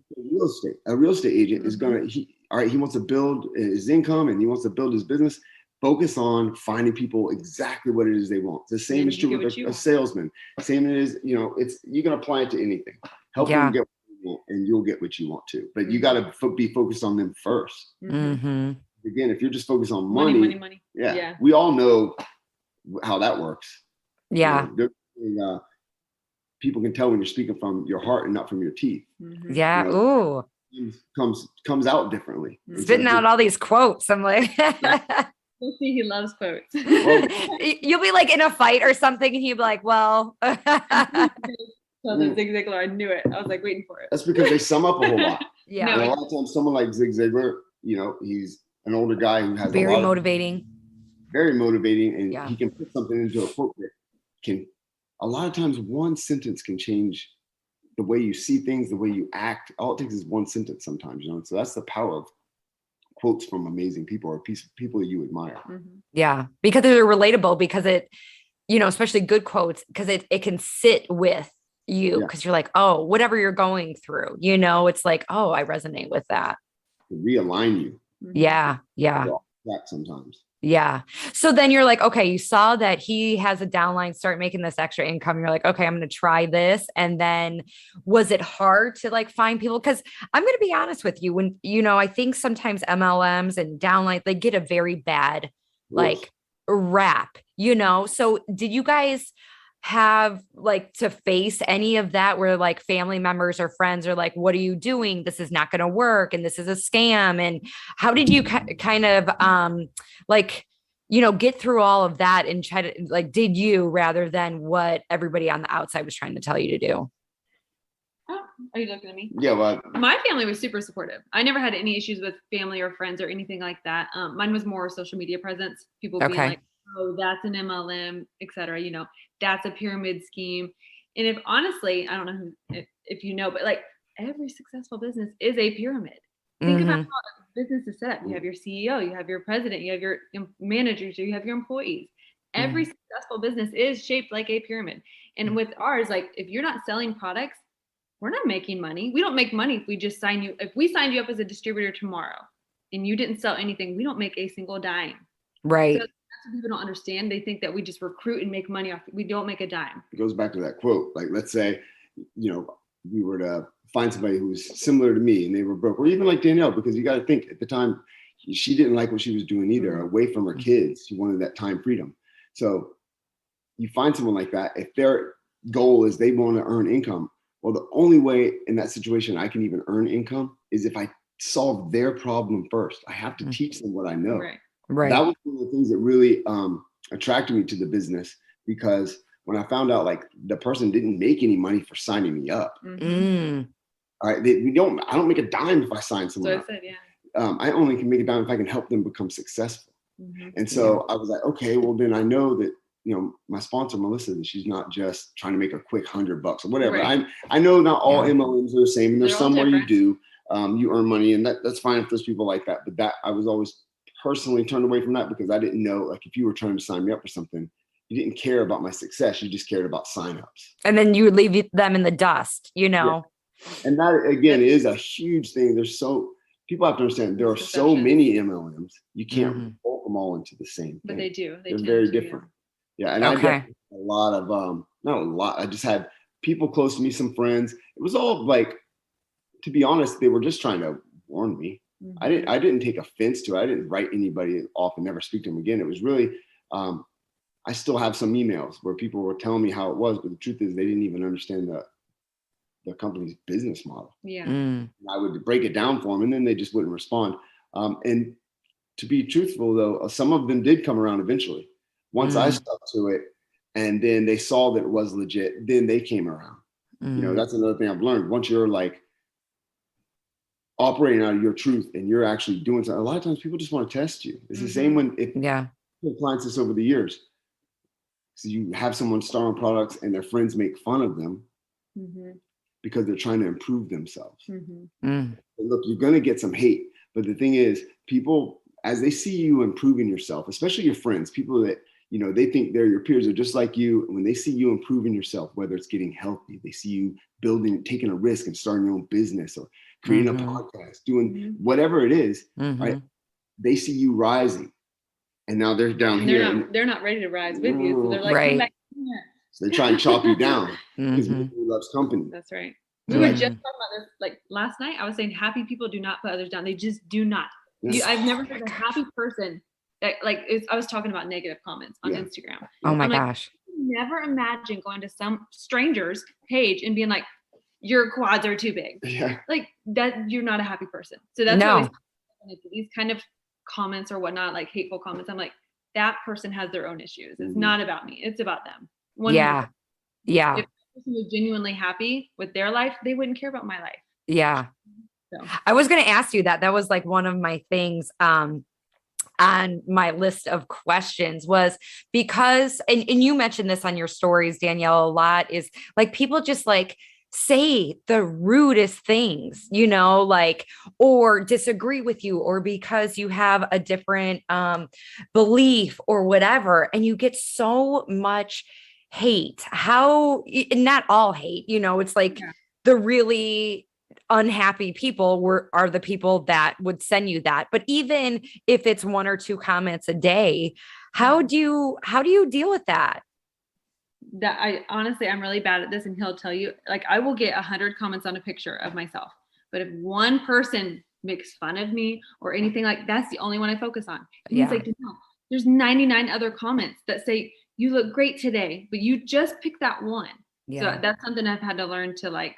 A real estate agent is he wants to build his income and he wants to build his business, Focus on finding people exactly what it is they want. The same is true with a salesman. Same is, you can apply it to anything. Help them get what you want, and you'll get what you want too. But you got to be focused on them first. Mm-hmm. Again, if you're just focused on money. Yeah. We all know how that works. Yeah. People can tell when you're speaking from your heart and not from your teeth. Mm-hmm. Yeah. Ooh. Comes out differently. Spitting out all these quotes. I'm like, we'll see, he loves quotes. Well, you'll be like in a fight or something, and he'd be like, well. So the Zig Ziglar, I knew it. I was like waiting for it. That's because they sum up a whole lot. Yeah. And a lot of times someone like Zig Ziglar, he's an older guy who has very motivating, and he can put something into a quote that can, a lot of times one sentence can change the way you see things, the way you act. All it takes is one sentence sometimes, So that's the power of quotes from amazing people or people that you admire. Mm-hmm. Yeah, because they're relatable, because it, especially good quotes, because it can sit with you, because you're like, oh, whatever you're going through, it's like, oh, I resonate with that. To realign you. Yeah. That sometimes. Yeah. So then you're like, okay, you saw that he has a downline, start making this extra income. You're like, okay, I'm going to try this. And then was it hard to like find people? Because I'm going to be honest with you, when, I think sometimes MLMs and downline, they get a very bad like rap, So did you guys have like to face any of that where like family members or friends are like, what are you doing? This is not going to work. And this is a scam. And how did you kind of get through all of that and try to like, did you, rather than what everybody on the outside was trying to tell you to do? Oh, are you looking at me? Yeah. Well, my family was super supportive. I never had any issues with family or friends or anything like that. Mine was more social media presence. People being like, oh, that's an MLM, et cetera. That's a pyramid scheme. And if honestly, I don't know if you know, but like every successful business is a pyramid. Think about how a business is set up. You have your CEO, you have your president, you have your managers, you have your employees. Every successful business is shaped like a pyramid. And with ours, like if you're not selling products, we're not making money. We don't make money if we just sign you. If we signed you up as a distributor tomorrow and you didn't sell anything, we don't make a single dime. Right. So that's what people don't understand. They think that we just recruit and make money off. We don't make a dime. It goes back to that quote. Like, let's say, we were to find somebody who's similar to me and they were broke, or even like Danielle, because you got to think at the time, she didn't like what she was doing either. Away from her kids, she wanted that time freedom. So you find someone like that, if their goal is they want to earn income, well, the only way in that situation I can even earn income is if I solve their problem first. I have to teach them what I know. Right. That was one of the things that really attracted me to the business, because when I found out like the person didn't make any money for signing me up. All right, I don't make a dime if I sign someone up. I only can make a dime if I can help them become successful. And so I was like, okay, well then I know that, my sponsor, Melissa, that she's not just trying to make a quick $100 or whatever. Right. I know not all MLMs are the same, and there's They're some where different. you do, you earn money, and that's fine if there's people like that. But that I was always personally turned away from that, because I didn't know, like if you were trying to sign me up for something, you didn't care about my success. You just cared about signups. And then you would leave them in the dust, Yeah. And that again is a huge thing. People have to understand there are so many MLMs, you can't bulk them all into the same thing. But they do. They're very different. Yeah. And I get a lot of, not a lot, I just had people close to me, some friends. It was all like, to be honest, they were just trying to warn me. I didn't take offense to it. I didn't write anybody off and never speak to them again. It was really, I still have some emails where people were telling me how it was, but the truth is they didn't even understand the company's business model. Yeah. And I would break it down for them, and then they just wouldn't respond. And to be truthful though, some of them did come around eventually. Once I stuck to it, and then they saw that it was legit, then they came around. That's another thing I've learned. Once you're like operating out of your truth and you're actually doing something, a lot of times people just want to test you. It's the same when clients this over the years. So you have someone start on products and their friends make fun of them because they're trying to improve themselves. Look, you're going to get some hate, but the thing is, people, as they see you improving yourself, especially your friends, people that, they think they're your peers, are just like you. When they see you improving yourself, whether it's getting healthy, they see you building, taking a risk and starting your own business or creating a podcast, doing whatever it is, right? They see you rising. and now they're down and here. They're not ready to rise with you. So they're like, come back here. So they try and chop you down because misery loves company. That's right. We were just talking about this like last night. I was saying happy people do not put others down. They just do not. Yes. I've never heard a happy person that I was talking about negative comments on Instagram. Oh my gosh. Never imagine going to some stranger's page and being like, your quads are too big. Yeah. Like that, you're not a happy person. So that's why these kind of comments or whatnot, like hateful comments. I'm like, that person has their own issues. It's not about me. It's about them. Yeah. If the person was genuinely happy with their life, they wouldn't care about my life. Yeah. So. I was going to ask you that. That was like one of my things on my list of questions was because, and you mentioned this on your stories, Danielle, a lot, is like people just like say the rudest things, you know, like, or disagree with you, or because you have a different belief or whatever. And you get so much hate. How, not all hate, you know, it's like the really unhappy people are the people that would send you that. But even if it's 1 or 2 comments a day, how do you deal with that? That I'm really bad at this, and he'll tell you, like, I will get 100 comments on a picture of myself, but if one person makes fun of me or anything, like, that's the only one I focus on. And he's like, no, there's 99 other comments that say you look great today, but you just pick that one. So that's something I've had to learn to like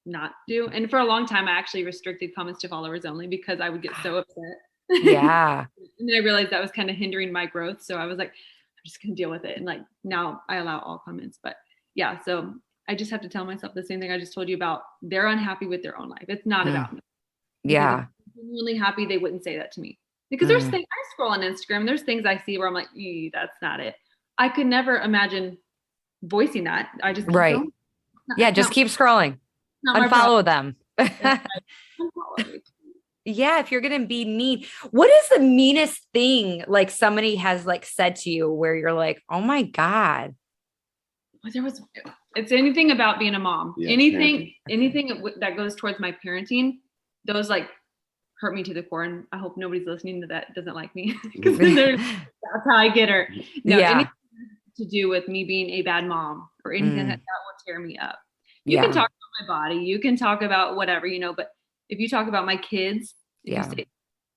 not do. And for a long time, I actually restricted comments to followers only because I would get so upset. Yeah. And then I realized that was kind of hindering my growth. So I was like, I'm just gonna deal with it. And like now I allow all comments. But yeah, so I just have to tell myself the same thing I just told you about. They're unhappy with their own life. It's not about me. Yeah. If they're genuinely happy, they wouldn't say that to me. Because there's things I scroll on Instagram, and there's things I see where I'm like, that's not it. I could never imagine voicing that. I just keep going. Just keep scrolling. Unfollow them. Yeah, if you're gonna be mean, what is the meanest thing like somebody has like said to you where you're like, oh my God? It's anything about being a mom. Anything that goes towards my parenting, those like hurt me to the core. And I hope nobody's listening to that doesn't like me because that's how I get her. No, anything to do with me being a bad mom or anything that will tear me up. You can talk about my body, you can talk about whatever, you know, but if you talk about my kids, you say,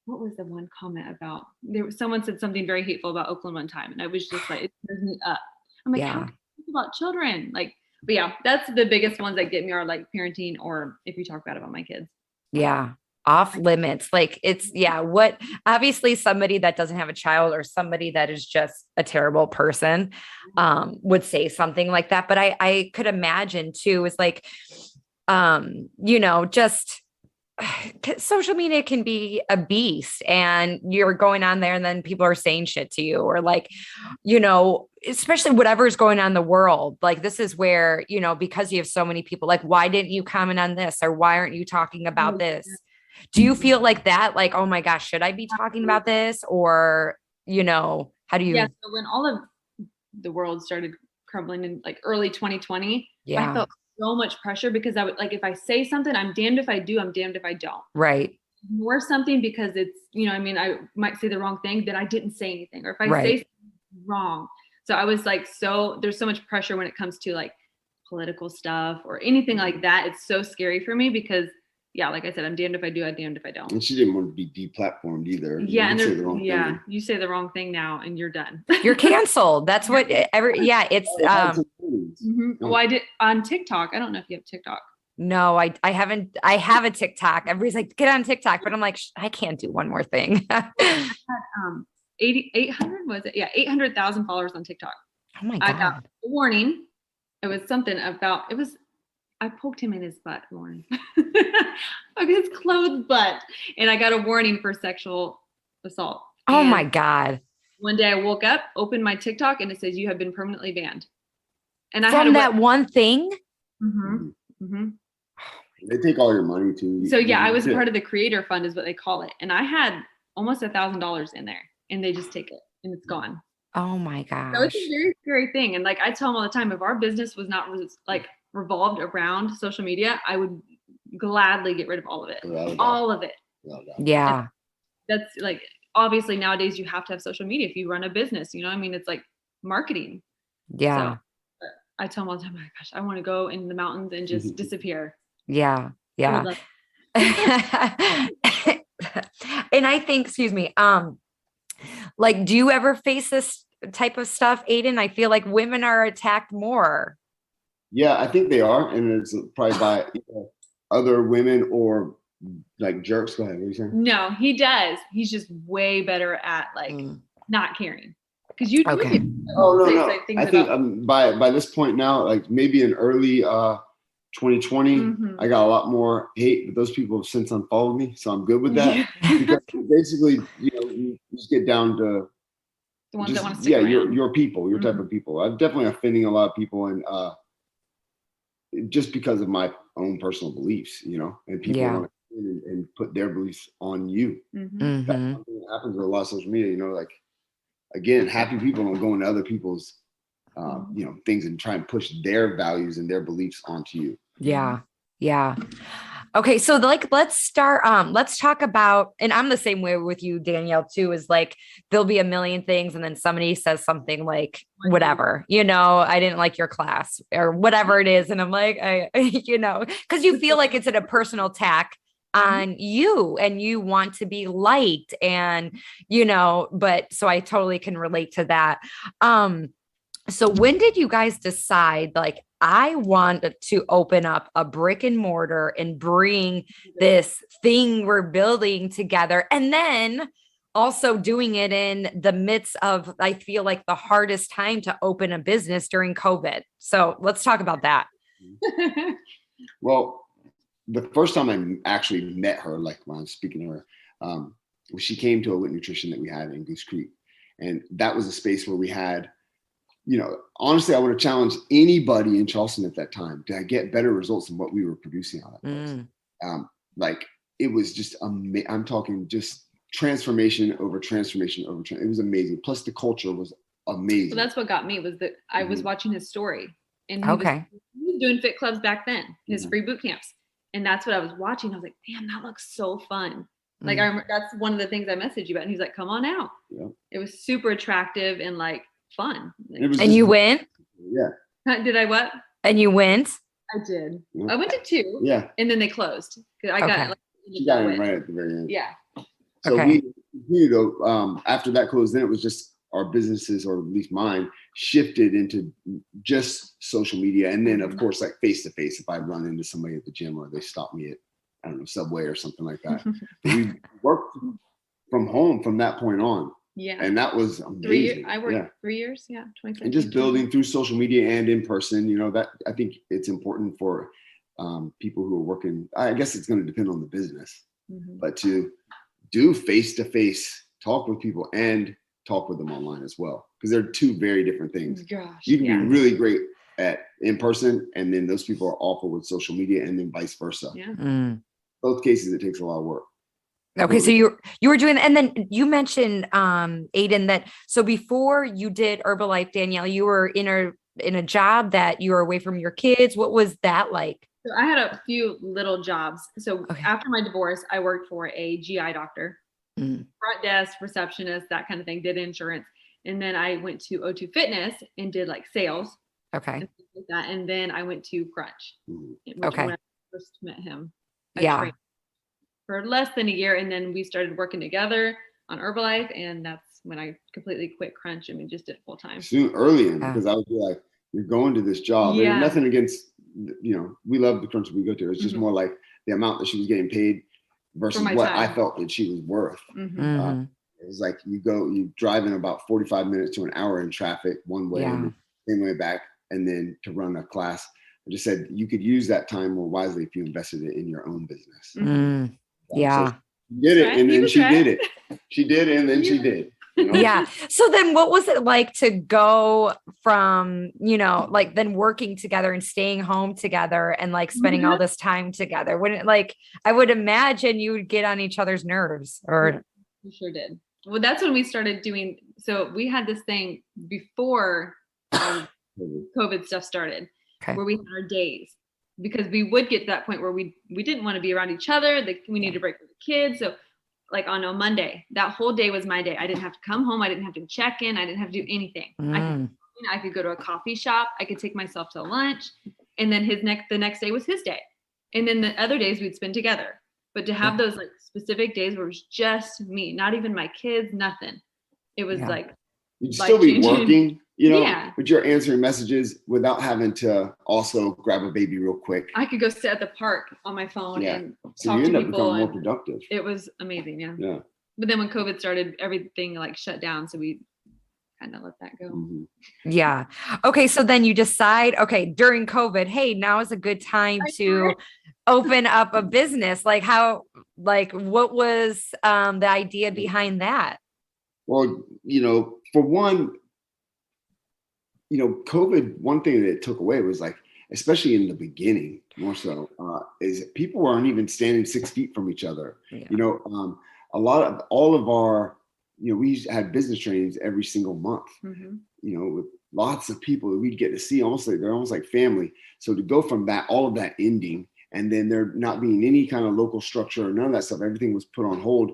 what was the one comment about? Someone said something very hateful about Oakland one time, and I was just like, it tears me up. I'm like, how can you talk about children? Like, but yeah, that's the biggest ones that get me are like parenting, or if you talk bad about my kids. Yeah. Off limits. Like it's, what obviously somebody that doesn't have a child or somebody that is just a terrible person would say something like that. But I could imagine too, is like, you know, just social media can be a beast, and you're going on there and then people are saying shit to you, or like, you know, especially whatever's going on in the world. Like this is where, you know, because you have so many people, like, why didn't you comment on this? Or why aren't you talking about this? Do you feel like that? Like, oh my gosh, should I be talking about this? Or, you know, how do you? Yeah. So when all of the world started crumbling in like early 2020, I felt so much pressure because I would like, if I say something, I'm damned if I do, I'm damned if I don't. Right. Ignore something because it's, you know, I mean, I might say the wrong thing, then I didn't say anything. Or if I say something wrong. So I was like, there's so much pressure when it comes to like political stuff or anything like that. It's so scary for me because like I said, I'm damned if I do, I'm damned if I don't. And she didn't want to be deplatformed either. Yeah, and you say the wrong thing now, and you're done. You're canceled. That's what it's. Well, I did on TikTok. I don't know if you have TikTok. No, I haven't. I have a TikTok. Everybody's like, get on TikTok, but I'm like, I can't do one more thing. I had 800 was it? Yeah, 800,000 followers on TikTok. Oh my God! I got a warning. It was something about. It was. I poked him in his butt, Lauren. His clothed butt. And I got a warning for sexual assault. Oh my God. One day I woke up, opened my TikTok, and it says you have been permanently banned. And from that one thing? They take all your money too. So I was part of the creator fund is what they call it. And I had almost $1,000 in there, and they just take it and it's gone. Oh my gosh. So it's a very scary thing. And like I tell them all the time, if our business was not like revolved around social media, I would gladly get rid of all of it. All of it. Yeah. That's like obviously nowadays you have to have social media if you run a business, you know, I mean, it's like marketing. Yeah. So I tell them all the time, oh my gosh, I want to go in the mountains and just disappear. Yeah. I would Yeah. And I think, excuse me, like, do you ever face this type of stuff, Aiden? I feel like women are attacked more. Yeah, I think they are, and it's probably by other women or like jerks. Go ahead. What are you saying? No, he does. He's just way better at like not caring. Because you Okay. Oh no. I think by this point now, like maybe in early 2020, I got a lot more hate, but those people have since unfollowed me, so I'm good with that. Because basically, you know, you just get down to the ones that want to stick around. your people, your type of people. I'm definitely offending a lot of people, and just because of my own personal beliefs, you know, and people want to and put their beliefs on you. That's something that happens with a lot of social media, you know, like, again, happy people don't go into other people's you know, things and try and push their values and their beliefs onto you. Yeah. Yeah. Okay. So like, let's talk about, and I'm the same way with you, Danielle, too, is like, there'll be a million things. And then somebody says something like, whatever, you know, I didn't like your class or whatever it is. And I'm like, you know, cause you feel like it's a personal attack on you and you want to be liked and, you know, but so I totally can relate to that. So when did you guys decide, like, I want to open up a brick and mortar and bring this thing we're building together, and then also doing it in the midst of, I feel like, the hardest time to open a business during COVID. So let's talk about that. Well, the first time I actually met her, like when I was speaking to her, she came to a WIT nutrition that we had in Goose Creek. And that was a space where we had, you know, honestly, I would have challenged anybody in Charleston at that time to get better results than what we were producing on that place. Like, it was just, I'm talking just transformation over transformation over. It was amazing. Plus the culture was amazing. So that's what got me, was that I was watching his story, and he was doing fit clubs back then, his free boot camps. And that's what I was watching. I was like, damn, that looks so fun. Like, I remember, that's one of the things I messaged you about. And he's like, come on out. Yeah. It was super attractive and like fun. And you went? Yeah. Did I what? And you went? I did. Yeah. I went to 2. Yeah. And then they closed. I got like, she got in right at the very end. Yeah. So we continued to, after that closed, then it was just our businesses, or at least mine, shifted into just social media. And then of course, like face to face, if I run into somebody at the gym or they stop me at, I don't know, Subway or something like that. We worked from home from that point on. Yeah. And that was amazing. I worked 3 years. Yeah. 2017. And just building through social media and in person, you know, that I think it's important for people who are working. I guess it's going to depend on the business, but to do face-to-face talk with people and talk with them online as well, because they're 2 very different things. Gosh, you can be really great at in person, and then those people are awful with social media, and then vice versa. Yeah. Both cases, it takes a lot of work. Okay, so you were doing, and then you mentioned, Aiden, that so before you did Herbalife, Danielle, you were in a job that you were away from your kids. What was that like? So I had a few little jobs. So after my divorce, I worked for a GI doctor, front desk, receptionist, that kind of thing, did insurance. And then I went to O2 Fitness and did like sales. Okay. And things like that. And then I went to Crunch. When I first met him. I trained for less than a year. And then we started working together on Herbalife. And that's when I completely quit Crunch and we just did full time. Early in, because I was like, you're going to this job. And nothing against, you know, we love the Crunch we go to. It's just more like the amount that she was getting paid versus what I felt that she was worth. It was like you drive in about 45 minutes to an hour in traffic one way and the same way back, and then to run a class. I just said you could use that time more wisely if you invested it in your own business. So she did it, and then she did it. She did it, and then she did. You know? Yeah. So then what was it like to go from, you know, like then working together and staying home together and like spending all this time together? When it, like, I would imagine you would get on each other's nerves, or. We sure did. Well, that's when we started doing, so we had this thing before COVID stuff started, where we had our days, because we would get to that point where we didn't want to be around each other. We needed a break for the kids. So like on a Monday, that whole day was my day. I didn't have to come home. I didn't have to check in. I didn't have to do anything. I could go to a coffee shop. I could take myself to lunch. And then the next day was his day. And then the other days we'd spend together. But to have those like specific days where it was just me, not even my kids, nothing. It was like, you'd still be working, you know, but you're answering messages without having to also grab a baby real quick. I could go sit at the park on my phone and so talk you end to up people. becoming more productive. It was amazing. Yeah. But then when COVID started, everything like shut down. So we kind of let that go. Mm-hmm. Yeah. Okay. So then you decide, okay, during COVID, hey, now is a good time to open up a business. Like what was the idea behind that? Well, you know, for one, you know, COVID, one thing that it took away was like, especially in the beginning, more so, is people weren't even standing 6 feet from each other. Yeah. You know, all of our, you know, we had business trainings every single month, you know, with lots of people that we'd get to see, they're almost like family. So to go from that, all of that ending, and then there not being any kind of local structure or none of that stuff, everything was put on hold.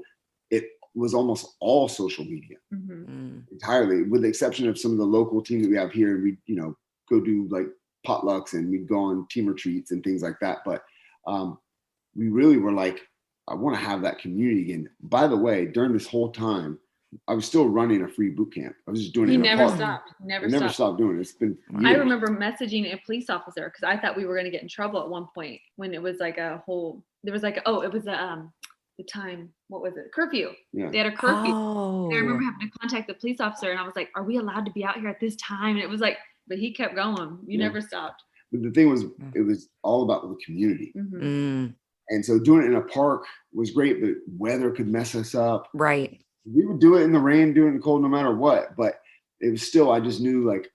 It was almost all social media entirely, with the exception of some of the local teams that we have here. We, you know, go do like potlucks and we'd go on team retreats and things like that. But we really were like, I want to have that community again. By the way, during this whole time, I was still running a free boot camp. I was just doing it. He never stopped. Never stopped doing it. It's been years. I remember messaging a police officer because I thought we were going to get in trouble at one point when it was like it was the time, what was it? Curfew. Yeah. They had a curfew. And I remember having to contact the police officer and I was like, are we allowed to be out here at this time? And it was like, but he kept going. You never stopped. But the thing was, it was all about the community. And so doing it in a park was great, but weather could mess us up. Right. We would do it in the rain, do it in the cold, no matter what. But it was still, I just knew, like,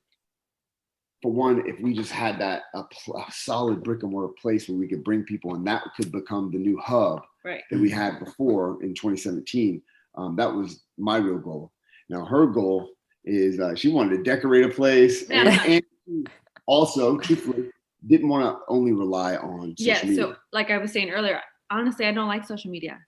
for one, if we just had that a solid brick and mortar place where we could bring people, and that could become the new hub that we had before in 2017. That was my real goal. Now her goal is she wanted to decorate a place, and also truthfully didn't want to only rely on social media. So like I was saying earlier, honestly, I don't like social media.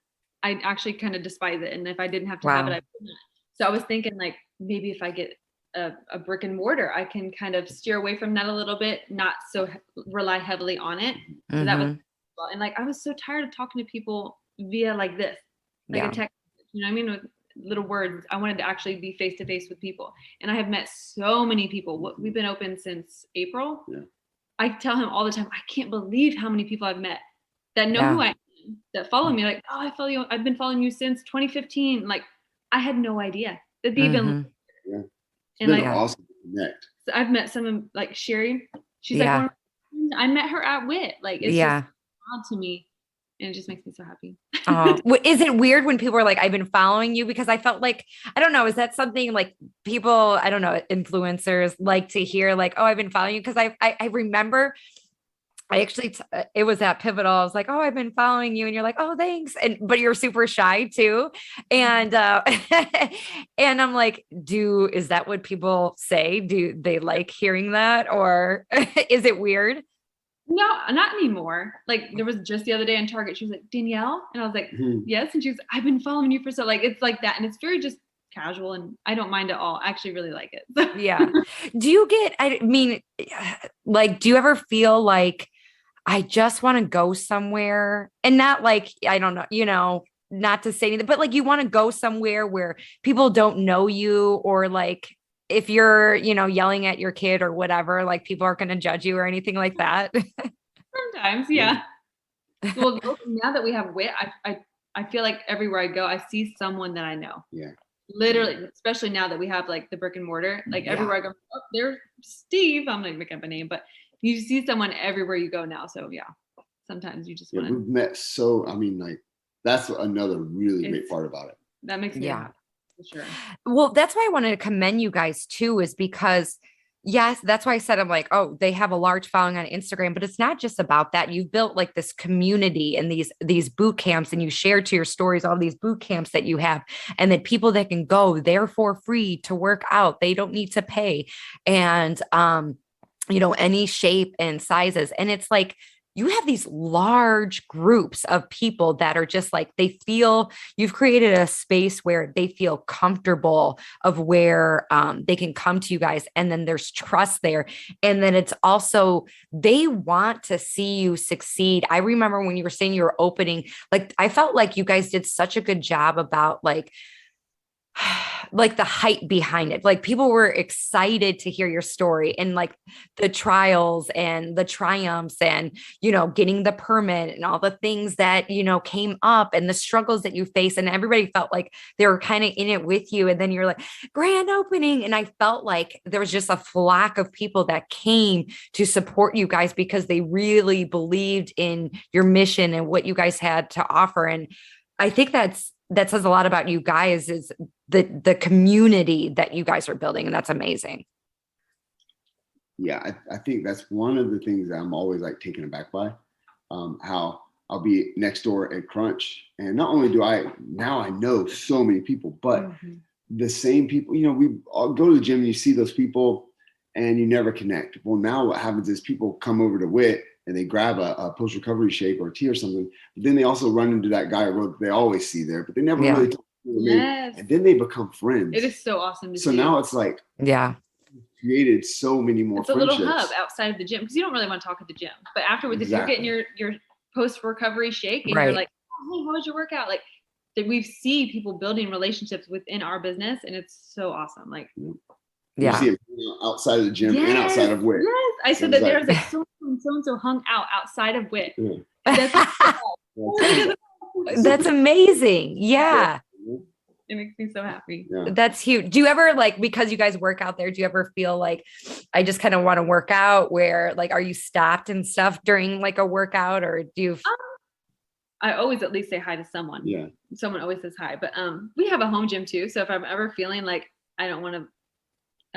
I actually kind of despise it. And if I didn't have to have it, I wouldn't. So I was thinking like, maybe if I get a brick and mortar, I can kind of steer away from that a little bit, not so rely heavily on it. So that was, and like, I was so tired of talking to people via like this, like a text, you know what I mean? With little words. I wanted to actually be face to face with people. And I have met so many people. We've been open since April. Yeah. I tell him all the time, I can't believe how many people I've met that know who I am, that follow me. Like, oh, I follow you. I've been following you since 2015. Like, I had no idea that they even. Yeah. And like, awesome to connect. So I've met some of like Sherry. She's like, I met her at WIT. Like, it's just odd to me. And it just makes me so happy. Is it weird when people are like, I've been following you? Because I felt like, I don't know, is that something like people, I don't know, influencers like to hear like, oh, I've been following you? Because I remember I actually, it was at Pivotal. I was like, oh, I've been following you. And you're like, oh, thanks. But you're super shy too. And, and I'm like, is that what people say? Do they like hearing that? Or is it weird? No, not anymore. Like there was just the other day in Target, she was like, Danielle? And I was like, yes. And she was, I've been following you for so like, it's like that. And it's very just casual and I don't mind at all. I actually really like it. Yeah. Do you get, I mean, like, do you ever feel like I just want to go somewhere and not like, I don't know, you know, not to say anything, but like you want to go somewhere where people don't know you or like, if you're, you know, yelling at your kid or whatever, like people aren't going to judge you or anything like that. Sometimes. Yeah. Well, now that we have WIT, I feel like everywhere I go, I see someone that I know. Yeah. Literally, especially now that we have like the brick and mortar, like everywhere I go, oh, there's Steve. I'm like making up a name, but you see someone everywhere you go now. So yeah, sometimes you just want to. We've met like that's another really great part about it. That makes me happy. Sure. Well, that's why I wanted to commend you guys too, is because yes, that's why I said, I'm like, oh, they have a large following on Instagram, but it's not just about that. You've built like this community and these boot camps, and you share to your stories, all these boot camps that you have, and that people that can go there for free to work out, they don't need to pay. And, you know, any shape and sizes. And it's like, you have these large groups of people that are just like, they feel you've created a space where they feel comfortable of where they can come to you guys. And then there's trust there. And then it's also, they want to see you succeed. I remember when you were saying you were opening, like, I felt like you guys did such a good job about like the hype behind it. Like people were excited to hear your story and like the trials and the triumphs and, getting the permit and all the things that, came up and the struggles that you face. And everybody felt like they were kind of in it with you. And then you're like, grand opening. And I felt like there was just a flock of people that came to support you guys because they really believed in your mission and what you guys had to offer. And I think that says a lot about you guys, is the community that you guys are building. And that's amazing. Yeah, I think that's one of the things that I'm always like taken aback by, how I'll be next door at Crunch. And not only do I know so many people, but the same people, we all go to the gym and you see those people and you never connect. Well, now what happens is people come over to WIT and they grab a post-recovery shake or a tea or something, but then they also run into that guy that they always see there, but they never really talk to them. Yes. And then they become friends. It is so awesome to see. So now it's like, created so many more friendships. It's a little hub outside of the gym because you don't really want to talk at the gym. But afterwards, if you're getting your post-recovery shake and you're like, oh, hey, how was your workout? Like, that we see people building relationships within our business, and it's so awesome. Like, you see it outside of the gym and outside of WIT. Yes, I said that there's like so hung out outside of WIT. Yeah. That's amazing. Yeah. It makes me so happy. Yeah. That's huge. Do you ever because you guys work out there, do you ever feel like I just kind of want to work out, where are you stopped and stuff during like a workout, or do you? I always at least say hi to someone. Yeah. Someone always says hi, but we have a home gym too. So if I'm ever feeling like I don't want to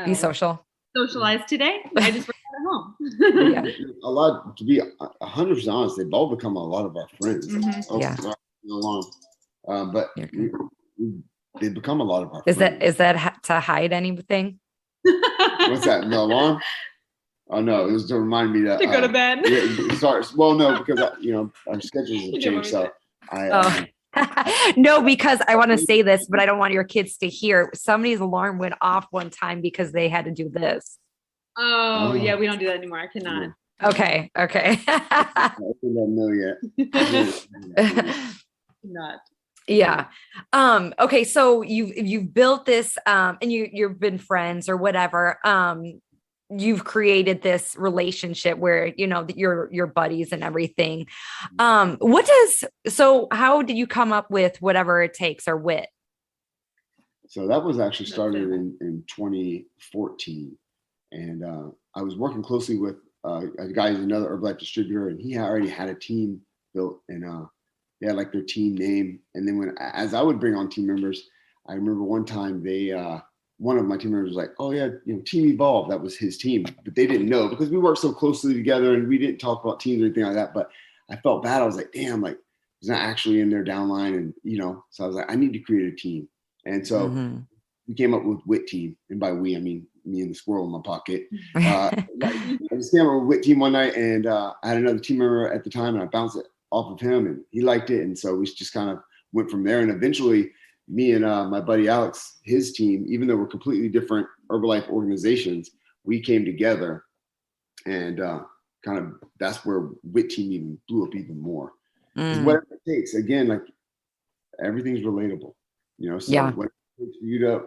be socialize today, I just work out at home. Yeah. A lot, to be 100% honest, they've all become a lot of our friends. But they've become a lot of our friends. Is that to hide anything? What's that? The alarm? Oh no, it was to remind me to go to bed. Sorry. Well, no, because our schedules have changed. So no, because I want to say this, but I don't want your kids to hear. Somebody's alarm went off one time because they had to do this. Oh yeah, we don't do that anymore. I cannot. Okay. I don't know yet. Not. Yeah. Okay. So you've built this, and you've been friends or whatever. You've created this relationship where, your buddies and everything. So how did you come up with Whatever It Takes, or WIT? So that was actually started in 2014. And I was working closely with a guy who's another Herbalife distributor, and he already had a team built, and they had like their team name. And then as I would bring on team members, I remember one time one of my team members was like, oh yeah, Team Evolve, that was his team. But they didn't know because we worked so closely together and we didn't talk about teams or anything like that. But I felt bad. I was like, damn, like he's not actually in their downline. And, so I was like, I need to create a team. And so we came up with WIT Team. And by we, I mean me and the squirrel in my pocket. I just came up with WIT Team one night, and I had another team member at the time, and I bounced it off of him, and he liked it. And so we just kind of went from there. And eventually me and my buddy Alex, his team, even though we're completely different Herbalife organizations, we came together, and kind of that's where WIT Team even blew up even more. Whatever it takes, again, like everything's relatable, so what it takes for you to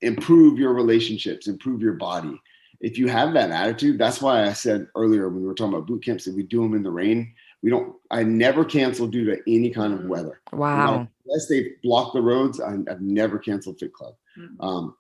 improve your relationships, improve your body. If you have that attitude, that's why I said earlier when we were talking about boot camps that we do them in the rain. I never cancel due to any kind of weather. Wow. Unless they block the roads, I've never canceled Fit Club,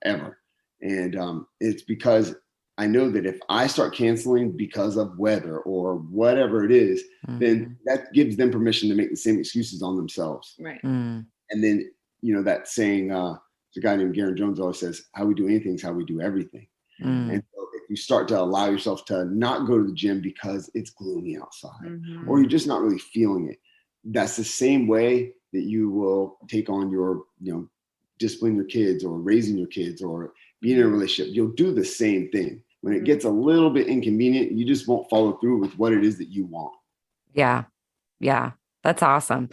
ever. And it's because I know that if I start canceling because of weather or whatever it is, then that gives them permission to make the same excuses on themselves. Right. And then, that saying, the guy named Garen Jones always says, how we do anything is how we do everything. And so if you start to allow yourself to not go to the gym because it's gloomy outside, or you're just not really feeling it, that's the same way that you will take on your, disciplining your kids or raising your kids or being in a relationship. You'll do the same thing. when it gets a little bit inconvenient, you just won't follow through with what it is that you want. Yeah. Yeah. That's awesome.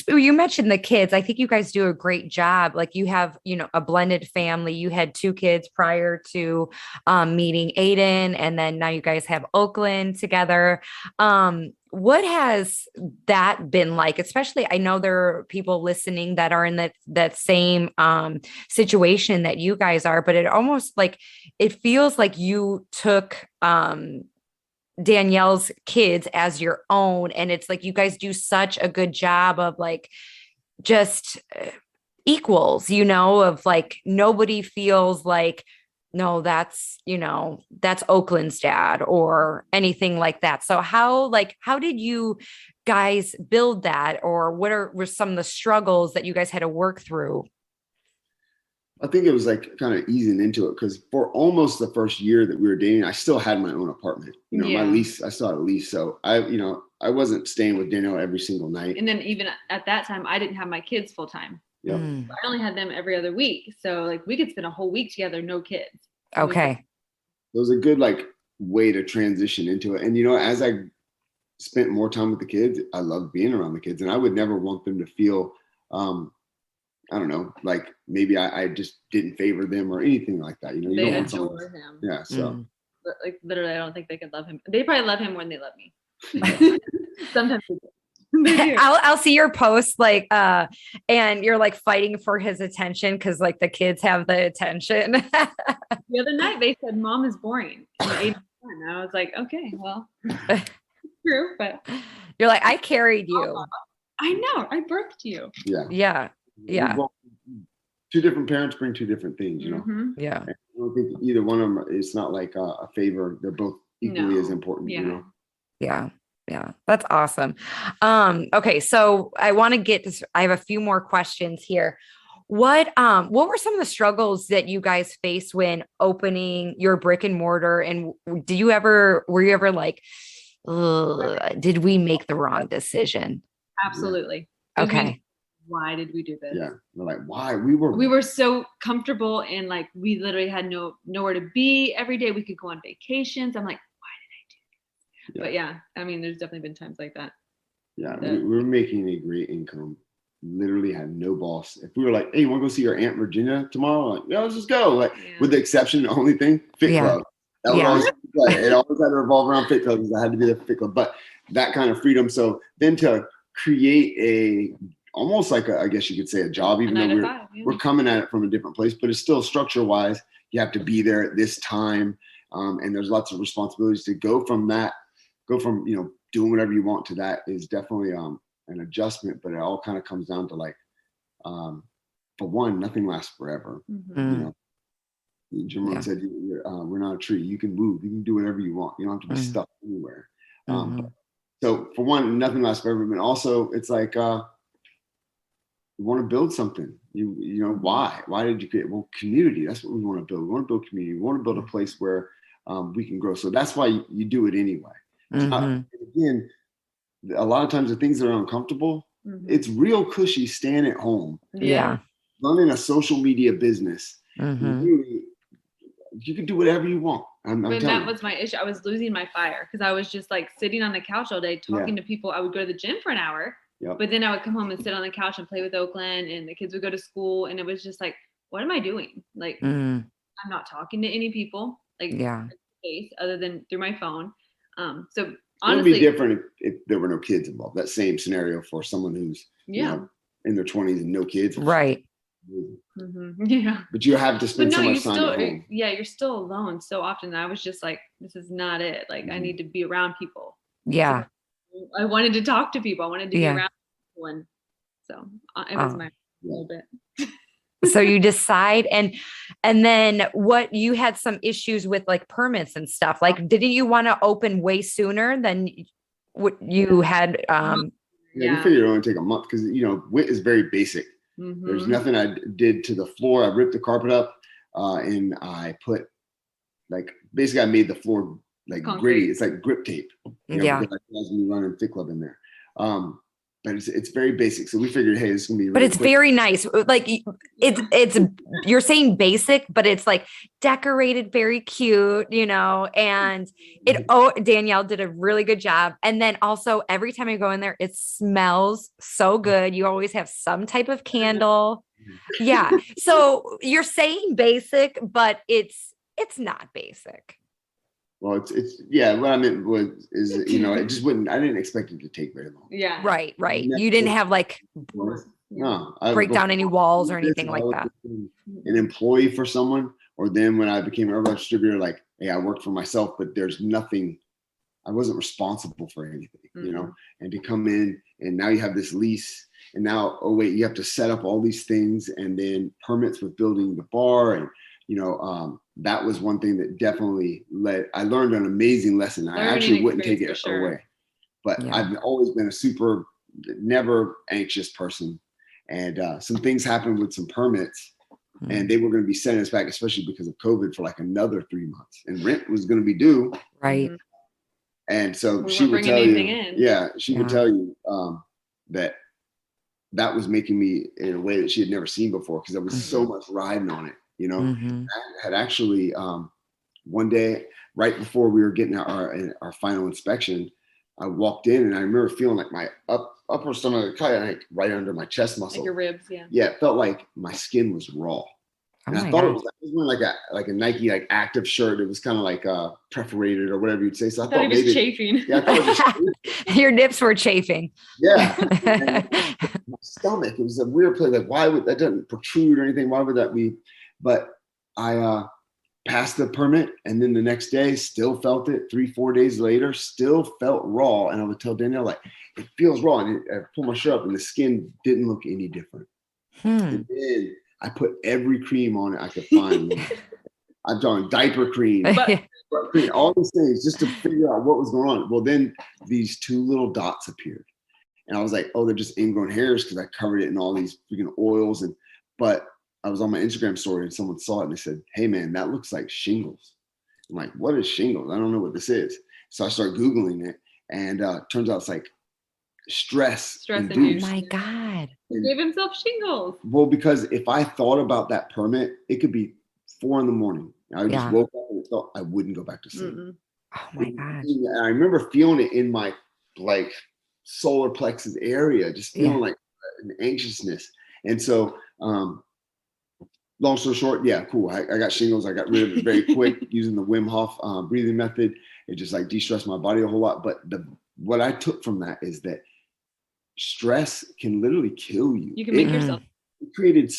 You mentioned the kids. I think you guys do a great job. Like you have, a blended family. You had 2 kids prior to meeting Aiden, and then now you guys have Oakland together. What has that been like? Especially, I know there are people listening that are in that same situation that you guys are, but it feels like you took Danielle's kids as your own. And it's like, you guys do such a good job of like, just equals, of like, nobody feels like, no, that's Oakland's dad or anything like that. So how did you guys build that? Or were some of the struggles that you guys had to work through? I think it was like kind of easing into it because for almost the first year that we were dating, I still had my own apartment. My lease, I still had a lease. So I wasn't staying with Danielle every single night. And then even at that time, I didn't have my kids full time. Yep. I only had them every other week. So like we could spend a whole week together, no kids. Okay. It was a good way to transition into it. And as I spent more time with the kids, I loved being around the kids, and I would never want them to feel I don't know, like maybe I just didn't favor them or anything like that. You They don't want adore him. Yeah. So like literally, I don't think they could love him. They probably love him more than they love me. Sometimes they do. I'll see your post and you're like fighting for his attention because like the kids have the attention. The other night they said mom is boring. And I was like, okay, well, true, but you're like, I carried you. I know, I birthed you. Yeah. Well, 2 different parents bring 2 different things, Mm-hmm. Yeah. I don't think either one of them, it's not like a favor. They're both equally as important. Yeah. Yeah. That's awesome. Okay. So I want to get this. I have a few more questions here. What were some of the struggles that you guys faced when opening your brick and mortar? And were you ever like, did we make the wrong decision? Absolutely. Okay. Why did we do this? Yeah. We're like, why? We were so comfortable and like we literally had nowhere to be every day. We could go on vacations. I'm like, why did I do this? Yeah. But yeah, I mean, there's definitely been times like that. Yeah, we were making a great income. Literally had no boss. If we were like, hey, you want to go see your Aunt Virginia tomorrow? Like, yeah, let's just go. Like, with the exception, the only thing, Fit Club. That was always it always had to revolve around Fit Club because I had to be there for Fit Club. But that kind of freedom. So then to create almost like I guess you could say a job, even though we're coming at it from a different place, but it's still structure wise. You have to be there at this time, and there's lots of responsibilities to go from doing whatever you want to that is definitely an adjustment. But it all kind of comes down to like, for one, nothing lasts forever. Mm-hmm. Jim Rohn said, "We're not a tree. You can move. You can do whatever you want. You don't have to be stuck anywhere." So for one, nothing lasts forever. But also, it's like you want to build something. You know why? Why did you create? Well, community. That's what we want to build. We want to build community. We want to build a place where we can grow. So that's why you do it anyway. Again, a lot of times the things that are uncomfortable, it's real cushy staying at home. Running a social media business. Really, you can do whatever you want. That was my issue. I was losing my fire because I was just like sitting on the couch all day talking to people. I would go to the gym for an hour, but then I would come home and sit on the couch and play with Oakland, and the kids would go to school, and it was just like, what am I doing? Like, I'm not talking to any people, like, face other than through my phone. So honestly, it would be different if there were no kids involved. That same scenario for someone who's in their 20s and no kids, right? But you have to spend so much time at home. You're still alone so often. I was just like, this is not it. Like, I need to be around people. I wanted to talk to people. I wanted to be around people, and so it was my little bit. So you decide, and then what, you had some issues with like permits and stuff. Like, didn't you want to open way sooner than what you had? We figured it would only take a month because WIT is very basic. There's nothing I did to the floor. I ripped the carpet up and I put basically I made the floor like concrete. Gritty. It's like grip tape. Because I was running Fit Club in there. but it's very basic. So we figured, hey, this is gonna be. But really it's quick. very nice. Like it's you're saying basic, but it's like decorated, very cute, you know. And Danielle did a really good job. And then also every time I go in there, it smells so good. You always have some type of candle. Yeah. So you're saying basic, but it's not basic. Well, it's yeah. What I meant is it just wouldn't. I didn't expect it to take very long. Yeah. Right. You didn't have like No, break down any walls or anything like that. An employee for someone, or then when I became a herbal distributor, like, hey, I work for myself, but there's nothing. I wasn't responsible for anything, And to come in and now you have this lease, and now you have to set up all these things, and then permits with building the bar, and that was one thing that definitely I learned an amazing lesson. I actually wouldn't take it away, but I've always been a never anxious person. And some things happened with some permits, and they were going to be sending us back, especially because of COVID, for like another 3 months, and rent was going to be due. Right. And so she would tell you, she would tell you that was making me in a way that she had never seen before, because there was so much riding on it. I had actually one day right before we were getting our final inspection, I walked in and I remember feeling like my upper stomach, kind of like right under my chest muscle, like your ribs. Yeah. Yeah, it felt like my skin was raw. And I thought it was wearing like a Nike like active shirt. It was kind of like perforated or whatever you'd say. So I thought maybe chafing. Yeah, I thought it was chafing. Your nips were chafing. Yeah. My stomach, it was a weird place. Like, why would that doesn't protrude or anything? Why would that be? But I passed the permit, and then the next day still felt it. 3-4 days later, still felt raw. And I would tell Danielle, like, it feels raw. And I pulled my shirt up, and the skin didn't look any different. And then I put every cream on it I could find. I've done diaper cream, all these things just to figure out what was going on. Well, then these 2 little dots appeared. And I was like, oh, they're just ingrown hairs, because I covered it in all these freaking oils. But I was on my Instagram story, and someone saw it and they said, hey man, that looks like shingles. I'm like, what is shingles? I don't know what this is. So I started Googling it, and turns out it's like stress induced. Oh my God. He gave himself shingles. Well, because if I thought about that permit, it could be 4 a.m. I just woke up and thought I wouldn't go back to sleep. Oh my God. And I remember feeling it in my like solar plexus area, just feeling like an anxiousness. And so long story short, cool. I got shingles. I got rid of it very quick using the Wim Hof breathing method. It just like de-stressed my body a whole lot. But what I took from that is that stress can literally kill you. You can make yourself. It created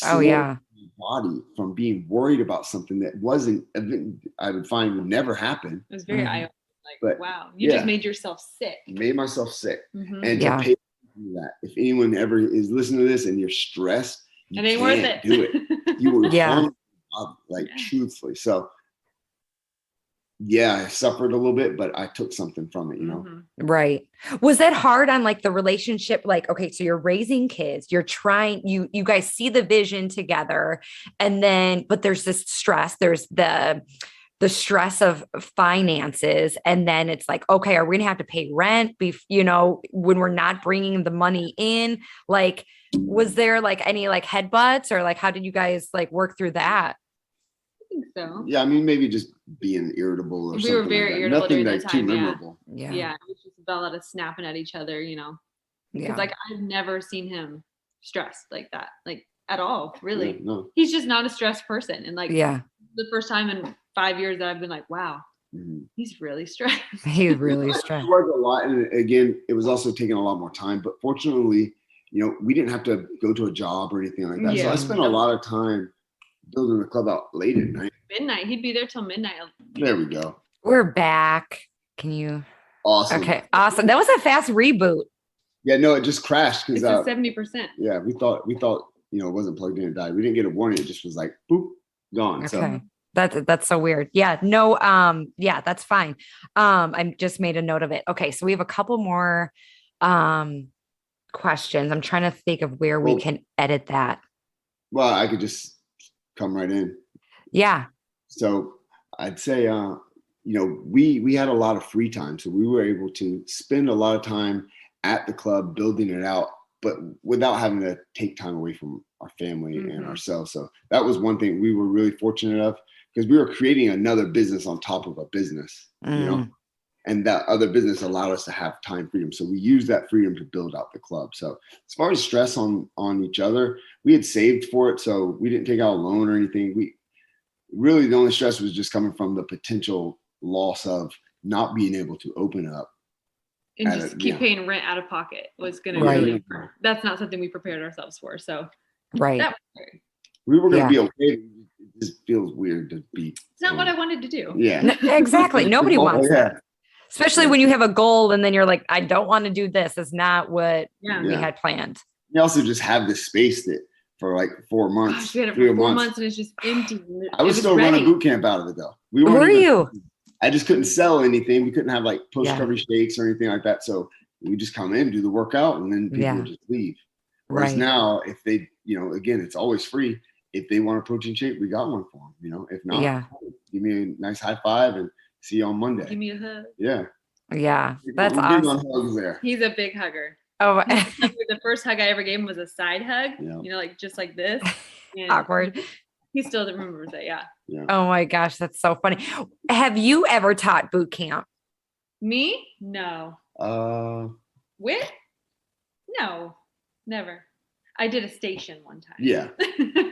body from being worried about something that wasn't, I would find would never happen. It was very eye-opening. Like, wow, you just made yourself sick. Made myself sick. And to pay that, if anyone ever is listening to this and you're stressed, you ain't can't worth it. do it. You were truthfully. So I suffered a little bit, but I took something from it, Right. Was that hard on like the relationship? Like, okay, so you're raising kids, you're trying, you guys see the vision together, and then, but there's this stress, there's the stress of finances. And then it's like, okay, are we gonna have to pay rent when we're not bringing the money in? Like, was there like any like headbutts, or like, how did you guys like work through that? I think so. Yeah, I mean, maybe just being irritable or something. We were very irritable. Nothing during like too memorable. Yeah. It was just about a lot of snapping at each other, because like I've never seen him stressed like that, like at all, really. No. He's just not a stressed person. And like the first time in 5 years that I've been like, wow, he's really stressed. He's really stressed. It was a lot. And again, it was also taking a lot more time, but fortunately, we didn't have to go to a job or anything like that. So I spent a lot of time building the club out late at night. Midnight. He'd be there till midnight. There we go. We're back. Can you? Awesome. Okay. Awesome. That was a fast reboot. Yeah, no, it just crashed because 70%. Yeah, we thought it wasn't plugged in and died. We didn't get a warning. It just was like boop, gone. Okay. So. That's so weird. Yeah. No. That's fine. I just made a note of it. Okay. So we have a couple more questions. I'm trying to think of where we can edit that. Well, I could just come right in. Yeah. So I'd say, we had a lot of free time. So we were able to spend a lot of time at the club, building it out, but without having to take time away from our family and ourselves. So that was one thing we were really fortunate of, because we were creating another business on top of a business, you know, and that other business allowed us to have time freedom. So we used that freedom to build out the club. So as far as stress on each other, we had saved for it. So we didn't take out a loan or anything. We really, the only stress was just coming from the potential loss of not being able to open up. And just keep paying rent out of pocket was going to really, that's not something we prepared ourselves for. So that was we were going to be okay. It just feels weird to be. It's not what I wanted to do. Yeah, exactly. Nobody wants that. Especially when you have a goal and then you're like, I don't want to do this. It's not what we had planned. We also just have this space that for like 4 months. Gosh, we had it for 4 months and it's just empty. I was still running boot camp out of it though. I just couldn't sell anything. We couldn't have like post-recovery shakes or anything like that. So we just come in, do the workout, and then people would just leave. Whereas now, if they, you know, again, it's always free. If they want a protein shake, we got one for them. You know, if not, give me a nice high five and see you on Monday. Give me a hug. Yeah. Yeah. That's awesome. There. He's a big hugger. Oh, the first hug I ever gave him was a side hug, you know, like just like this. And awkward. He still remembers it. Yeah. Oh my gosh. That's so funny. Have you ever taught boot camp? Me? No. With? No, never. I did a station one time. Yeah.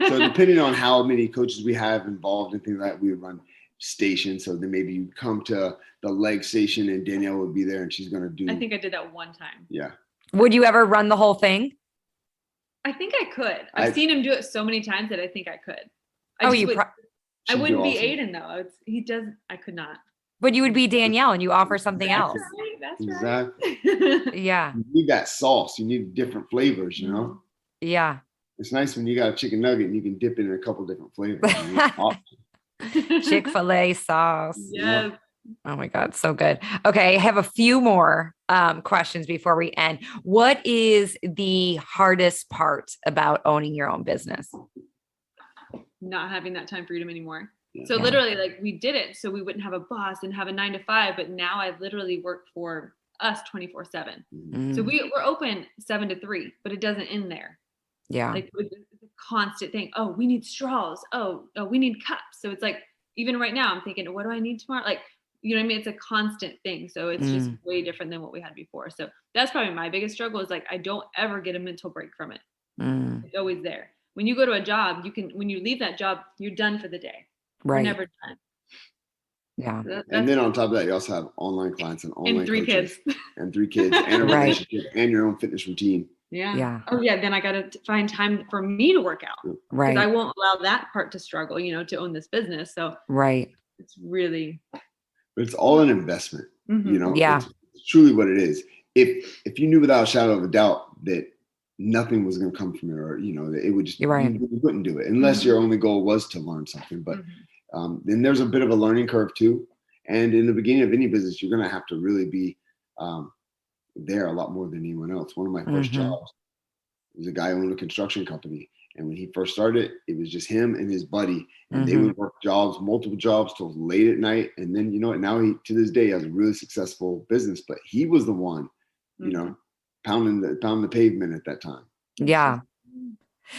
So depending on how many coaches we have involved and things like that, we would run stations. So then maybe you come to the leg station and Danielle would be there and she's going to do. I think I did that one time. Yeah. Would you ever run the whole thing? I think I could. I've seen him do it so many times that I think I could. I wouldn't be Aiden though. He does. I could not. But you would be Danielle and you offer something else. Right, that's exactly. Right. Yeah. You need that sauce. You need different flavors, you know? Yeah. It's nice when you got a chicken nugget and you can dip it in a couple different flavors. Chick-fil-A sauce. Yes. Oh my God. So good. Okay. I have a few more questions before we end. What is the hardest part about owning your own business? Not having that time freedom anymore. So literally like we did it so we wouldn't have a boss and have a 9 to 5, but now I literally work for us 24/7. So we're open 7 to 3, but it doesn't end there. Yeah. Like it's a constant thing. Oh, we need straws. Oh, we need cups. So it's like, even right now I'm thinking, what do I need tomorrow? Like, you know what I mean? It's a constant thing. So it's just way different than what we had before. So that's probably my biggest struggle is like, I don't ever get a mental break from it. It's always there. When you go to a job, when you leave that job, you're done for the day. Right. You're never done. Yeah. So and then on top of that, you also have online clients and online and 3 coaches, kids and 3 kids and a relationship and your own fitness routine. Yeah. Oh yeah. Then I got to find time for me to work out. Right. I won't allow that part to struggle, you know, to own this business. So it's really. But it's all an investment, you know. Yeah. It's truly what it is. If you knew without a shadow of a doubt that nothing was going to come from it, or you know that it would just you wouldn't do it unless your only goal was to learn something. But then there's a bit of a learning curve too. And in the beginning of any business, you're going to have to really be there a lot more than anyone else. One of my first jobs was a guy who owned a construction company. And when he first started, it was just him and his buddy. And they would work multiple jobs till late at night. And then, you know, now he, to this day, has a really successful business. But he was the one, you know, pounding the pavement at that time. Yeah.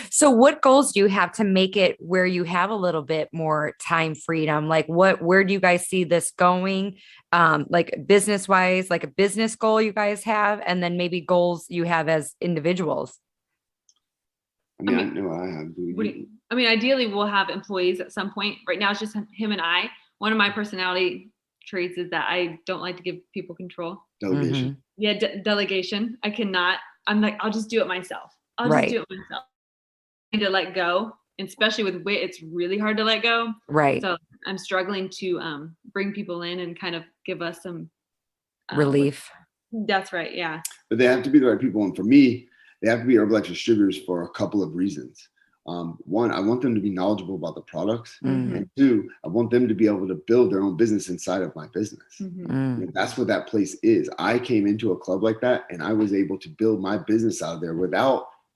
So what goals do you have to make it where you have a little bit more time freedom? Like where do you guys see this going? Like business wise, like a business goal you guys have, and then maybe goals you have as individuals. I know I have. I mean, ideally we'll have employees at some point. Right now it's just him and I. One of my personality traits is that I don't like to give people control. Delegation. Yeah. Delegation. I cannot, I'm like, I'll just do it myself. I'll just do it myself. To let go, and especially with weight, it's really hard to let go. Right. So I'm struggling to bring people in and kind of give us some relief. That's right. Yeah. But they have to be the right people. And for me, they have to be Herbalife distributors for a couple of reasons. One, I want them to be knowledgeable about the products. And 2, I want them to be able to build their own business inside of my business. And that's what that place is. I came into a club like that and I was able to build my business out of there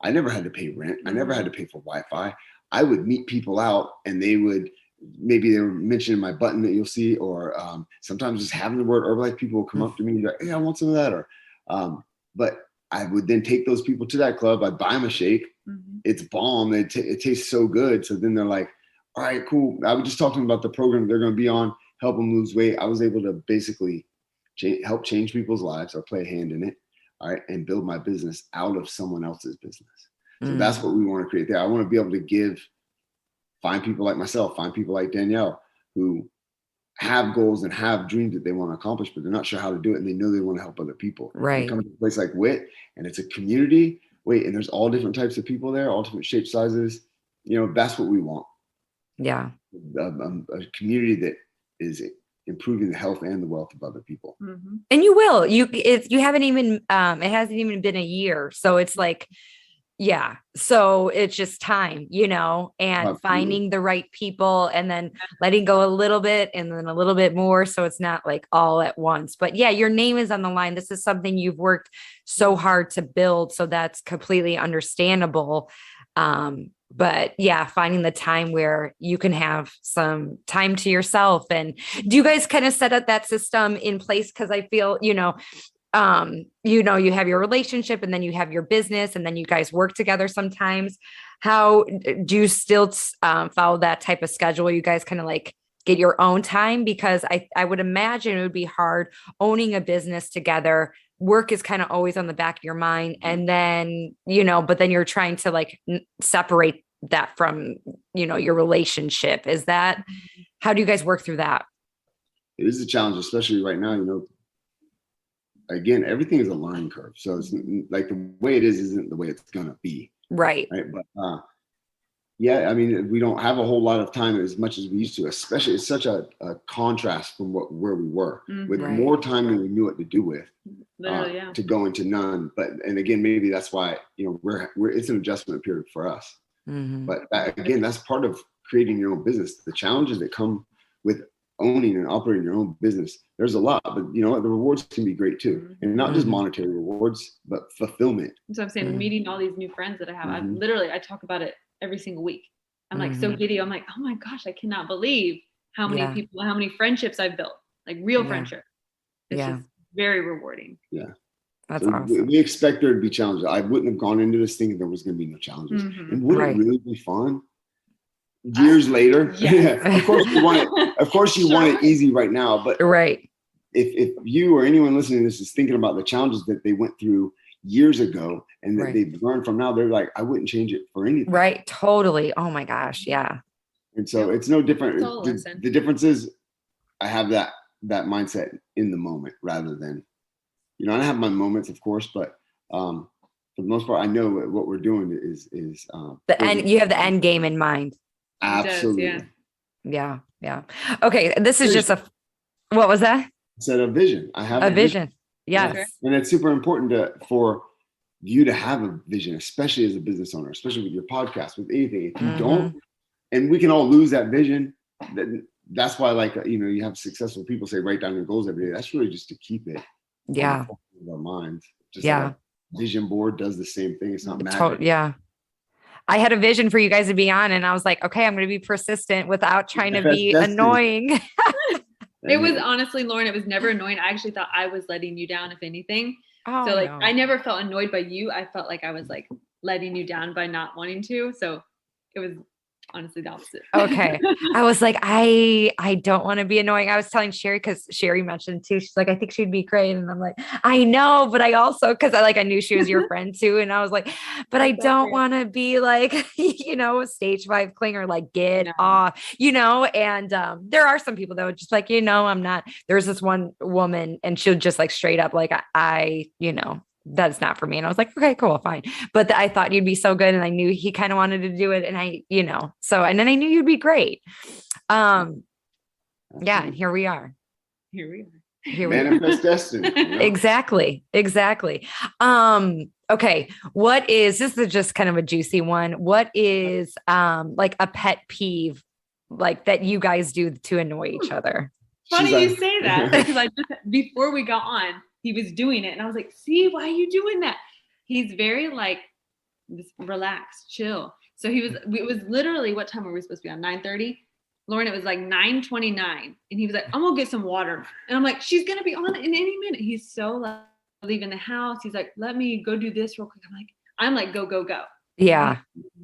I never had to pay rent. I never had to pay for Wi-Fi. I would meet people out and they were mentioning my button that you'll see, or sometimes just having the word Herbalife, people will come up to me and go, hey, I want some of that. But I would then take those people to that club. I'd buy them a shake. Mm-hmm. It's bomb. It tastes so good. So then they're like, all right, cool. I would just talk to them about the program they're going to be on, help them lose weight. I was able to basically help change people's lives or play a hand in it. All right. And build my business out of someone else's business. So that's what we want to create there. I want to be able to find people like myself, find people like Danielle who have goals and have dreams that they want to accomplish, but they're not sure how to do it. And they know they want to help other people. Right. You come to a place like WIT and it's a community. And there's all different types of people there, all different shapes, sizes. That's what we want. Yeah. A community that is improving the health and the wealth of other people. Mm-hmm. And you will, you haven't even, it hasn't even been a year. So it's like, yeah. So it's just time, and finding the right people and then letting go a little bit and then a little bit more. So it's not like all at once, but yeah, your name is on the line. This is something you've worked so hard to build. So that's completely understandable. But yeah, finding the time where you can have some time to yourself. And do you guys kind of set up that system in place? Cause I feel, you have your relationship and then you have your business and then you guys work together sometimes. How do you still follow that type of schedule? You guys kind of like get your own time? Because I would imagine it would be hard owning a business together. Work is kind of always on the back of your mind. And then, but then you're trying to like separate that from, your relationship. How do you guys work through that? It is a challenge, especially right now, again, everything is a learning curve. So it's like the way it is isn't the way it's going to be. Right. But yeah, I mean, we don't have a whole lot of time as much as we used to, especially it's such a contrast from where we were with more time than we knew what to do with. Literally, to go into none. And again, maybe that's why, it's an adjustment period for us. Mm-hmm. But again, that's part of creating your own business. The challenges that come with owning and operating your own business, there's a lot, but the rewards can be great too. And not just monetary rewards, but fulfillment. So I'm saying meeting all these new friends that I have, I talk about it every single week. I'm like so giddy. I'm like, oh my gosh, I cannot believe how many people, how many friendships I've built, like real friendship. It's just very rewarding. Yeah. That's awesome. We expect there to be challenges. I wouldn't have gone into this thinking there was going to be no challenges. And would it really be fun? Years later, of course you want it. Of course you want it easy right now, but if you or anyone listening to this is thinking about the challenges that they went through years ago and that they've learned from now, they're like, I wouldn't change it for anything. Right. Totally. Oh my gosh. Yeah. And so it's no different. The difference is I have that mindset in the moment rather than, I have my moments, of course, but for the most part, I know what we're doing is the end. You have the end game in mind. Absolutely. Yeah. Okay. This is just what was that? I said a vision. I have a vision. Yes. And it's super important for you to have a vision, especially as a business owner, especially with your podcast, with anything. If you don't, and we can all lose that vision. That's why, you have successful people say, write down your goals every day. That's really just to keep it. Yeah. In our minds. Just like a vision board does the same thing. It's not magic. I had a vision for you guys to be on, and I was like, okay, I'm going to be persistent without trying to be annoying. It was honestly, Lauren, it was never annoying. I actually thought I was letting you down, if anything. I never felt annoyed by you. I felt like I was like letting you down by not wanting to. So it was honestly the opposite. Okay. I was like, I don't want to be annoying. I was telling Sherry, because Sherry mentioned too, she's like, I think she'd be great. And I'm like, I know, but I also, because I knew she was your friend too. And I was like, but I don't want to be like, a stage 5 clinger, like get off, and there are some people that would just like, I'm not, there's this one woman and she'll just like straight up, like, I that's not for me. And I was like, okay, cool, fine. But I thought you'd be so good. And I knew he kind of wanted to do it. And and then I knew you'd be great. And here we are. Manifest destiny. Exactly. Okay. This is just kind of a juicy one. What is like a pet peeve, like that you guys do to annoy each other? Funny you say that, because before we got on, he was doing it. And I was like, see, why are you doing that? He's very like, relaxed, chill. So it was literally, what time were we supposed to be on? 9:30? Lauren, it was like 9:29. And he was like, I'm gonna get some water. And I'm like, she's going to be on in any minute. He's so leaving the house. He's like, let me go do this real quick. I'm like, go, go, go. Yeah.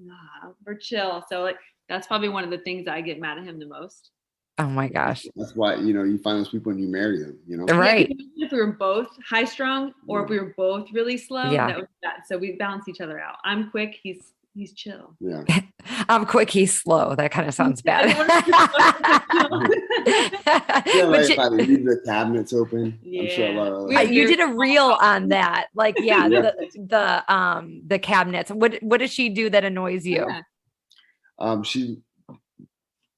Nah, we're chill. So like, that's probably one of the things I get mad at him the most. Oh my gosh. That's why, you find those people and you marry them, Right. Yeah, if we were both high strung or if we were both really slow, Yeah. that was that. So we balance each other out. I'm quick. He's chill. Yeah. I'm quick, he's slow. That kind of sounds bad. Yeah, But if I leave the cabinets open, I'm sure a lot of you did a reel on that. Like, the cabinets. What does she do that annoys you? Yeah. She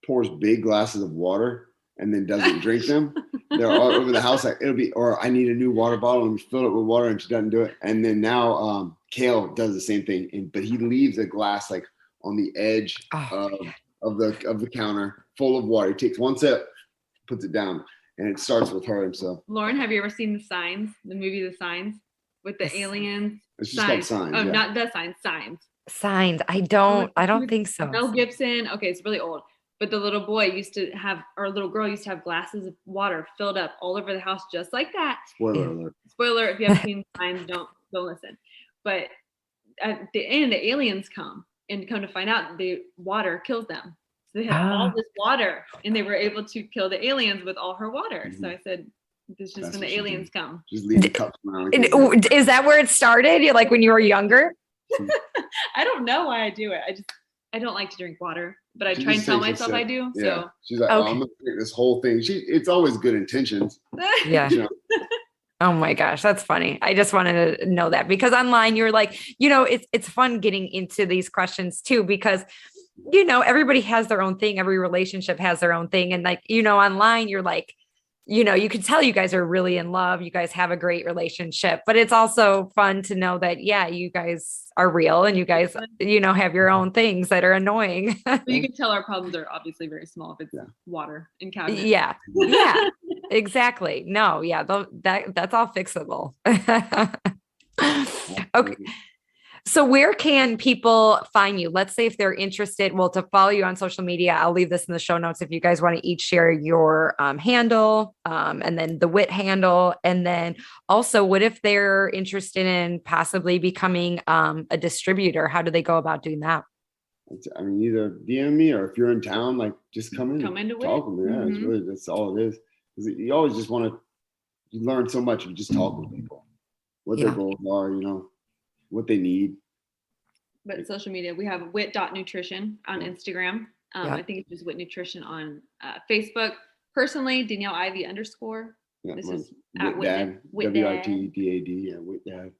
pours big glasses of water and then doesn't drink them. They're all over the house. Like or I need a new water bottle and fill it with water, and she doesn't do it. And then now Kale does the same thing, but he leaves a glass like on the edge of the counter full of water. He takes one sip, puts it down, and it starts with her. And so, Lauren, have you ever seen the movie The Signs with the aliens? It's just called Signs. Oh, not The Signs, Signs. Signs. I don't think so. Mel Gibson. Okay, it's really old. But the little boy little girl used to have glasses of water filled up all over the house just like that. Spoiler alert. Spoiler, if you haven't seen Signs, don't listen. But at the end, the aliens come to find out the water kills them. So they had all this water and they were able to kill the aliens with all her water. Mm-hmm. So I said, this is just when the aliens come. Just leave the cups around. Is that where it started? Like when you were younger? I don't know why I do it. I don't like to drink water, but I try and tell myself I do. Yeah. So she's like, I'm gonna drink this whole thing. It's always good intentions. Yeah. Oh my gosh, that's funny. I just wanted to know that because online you're like, it's fun getting into these questions too, because everybody has their own thing. Every relationship has their own thing. And like, online you're like, you can tell you guys are really in love. You guys have a great relationship, but it's also fun to know that, you guys are real and you guys, have your own things that are annoying. You can tell our problems are obviously very small if it's water in cabinets. Yeah, exactly. No, that's all fixable. Okay. So where can people find you? Let's say if they're interested, to follow you on social media, I'll leave this in the show notes if you guys want to each share your handle and then the WIT handle. And then also, what if they're interested in possibly becoming a distributor? How do they go about doing that? I mean, either DM me or if you're in town, like just come in and talk with me. Yeah, Mm-hmm. that's all it is. You always just want to learn so much if you just talk with people, what their goals are, what they need. But social media, we have wit.nutrition on Instagram. I think it's just Wit Nutrition on Facebook. Personally, Danielle Ivy _. Yeah, this is at WitDad, WITDAD. Yeah, WitDad.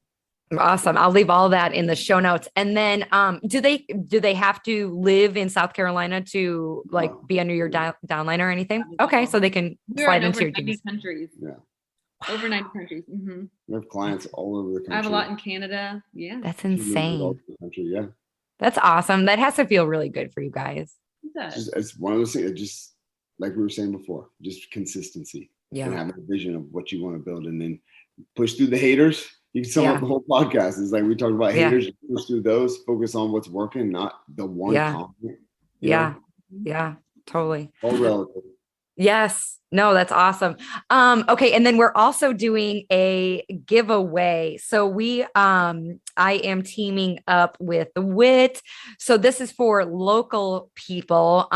Awesome. I'll leave all that in the show notes. And then, do they have to live in South Carolina to be under your downline or anything? Okay, so they can slide into your DMs. Countries. Yeah. Over 90 countries. Mm-hmm. We have clients all over the country. I have a lot in Canada. Yeah. That's insane. Country, yeah. That's awesome. That has to feel really good for you guys. It's one of those things. Just like we were saying before, just consistency. Yeah. And having a vision of what you want to build and then push through the haters. You can sum up the whole podcast. It's like we talked about haters, push through those, focus on what's working, not the one comment. Yeah. Yeah, totally. All relative. Yes. No, that's awesome. Okay. And then we're also doing a giveaway. So I am teaming up with the WIT. So this is for local people.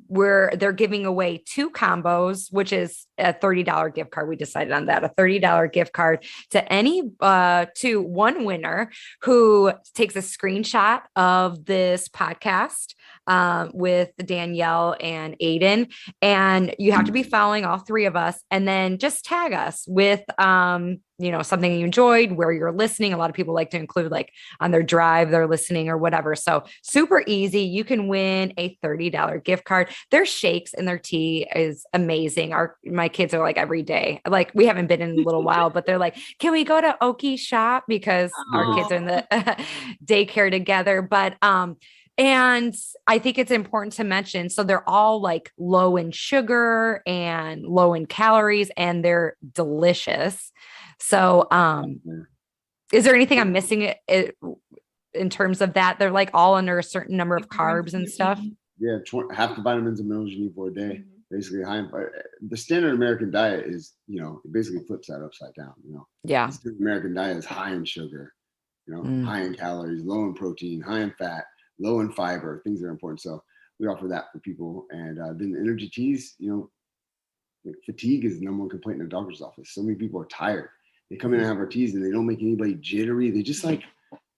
Where they're giving away 2 combos, which is a $30 gift card. We decided on that, a $30 gift card to one winner who takes a screenshot of this podcast with Danielle and Aiden. And you have to be following all 3 of us and then just tag us with, something you enjoyed, where you're listening. A lot of people like to include on their drive, they're listening or whatever. So super easy. You can win a $30 gift card. Their shakes and their tea is amazing. My kids are every day, we haven't been in a little while, but they're like, can we go to Oki shop? Because our kids are in the daycare together. But, and I think it's important to mention, so they're all low in sugar and low in calories, and they're delicious. So, is there anything I'm missing in terms of that? They're all under a certain number of carbs and stuff. Yeah, half the vitamins and minerals you need for a day. basically the standard American diet is, it basically flips that upside down. Yeah. The standard American diet is high in sugar, high in calories, low in protein, high in fat, low in fiber, things that are important. So we offer that for people. And then the energy teas, like fatigue is the number one complaint in the doctor's office. So many people are tired. They come in and have our teas and they don't make anybody jittery. They just like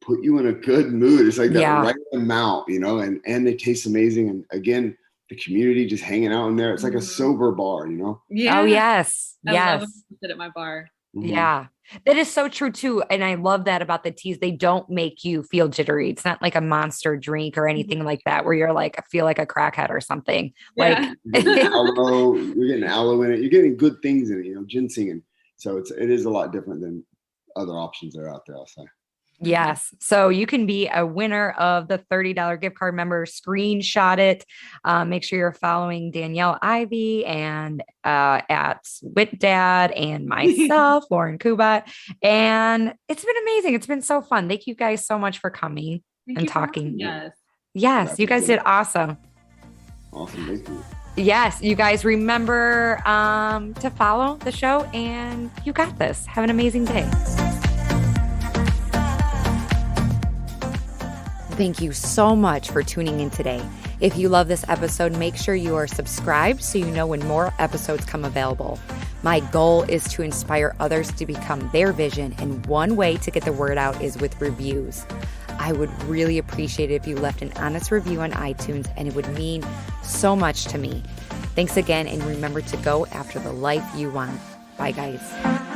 put you in a good mood. It's like that right amount, and they taste amazing. And again, the community just hanging out in there. It's like a sober bar, Yeah. Oh, yes. I love when I sit at my bar. Yeah, that is so true too. And I love that about the teas. They don't make you feel jittery. It's not like a monster drink or anything like that, where you're like, I feel like a crackhead or something. Yeah. Like aloe, you're getting aloe in it. You're getting good things in it, ginseng. And so it is a lot different than other options that are out there, I'll say. Yes. So you can be a winner of the $30 gift card. Member, screenshot it. Make sure you're following Danielle Ivy and at WitDad and myself, Lauren Kubat. And it's been amazing. It's been so fun. Thank you guys so much for coming and talking. Yes, you guys did awesome. Awesome. Thank you. Yes, you guys remember to follow the show, and you got this. Have an amazing day. Thank you so much for tuning in today. If you love this episode, make sure you are subscribed so you know when more episodes come available. My goal is to inspire others to become their vision, and one way to get the word out is with reviews. I would really appreciate it if you left an honest review on iTunes, and it would mean so much to me. Thanks again, and remember to go after the life you want. Bye, guys.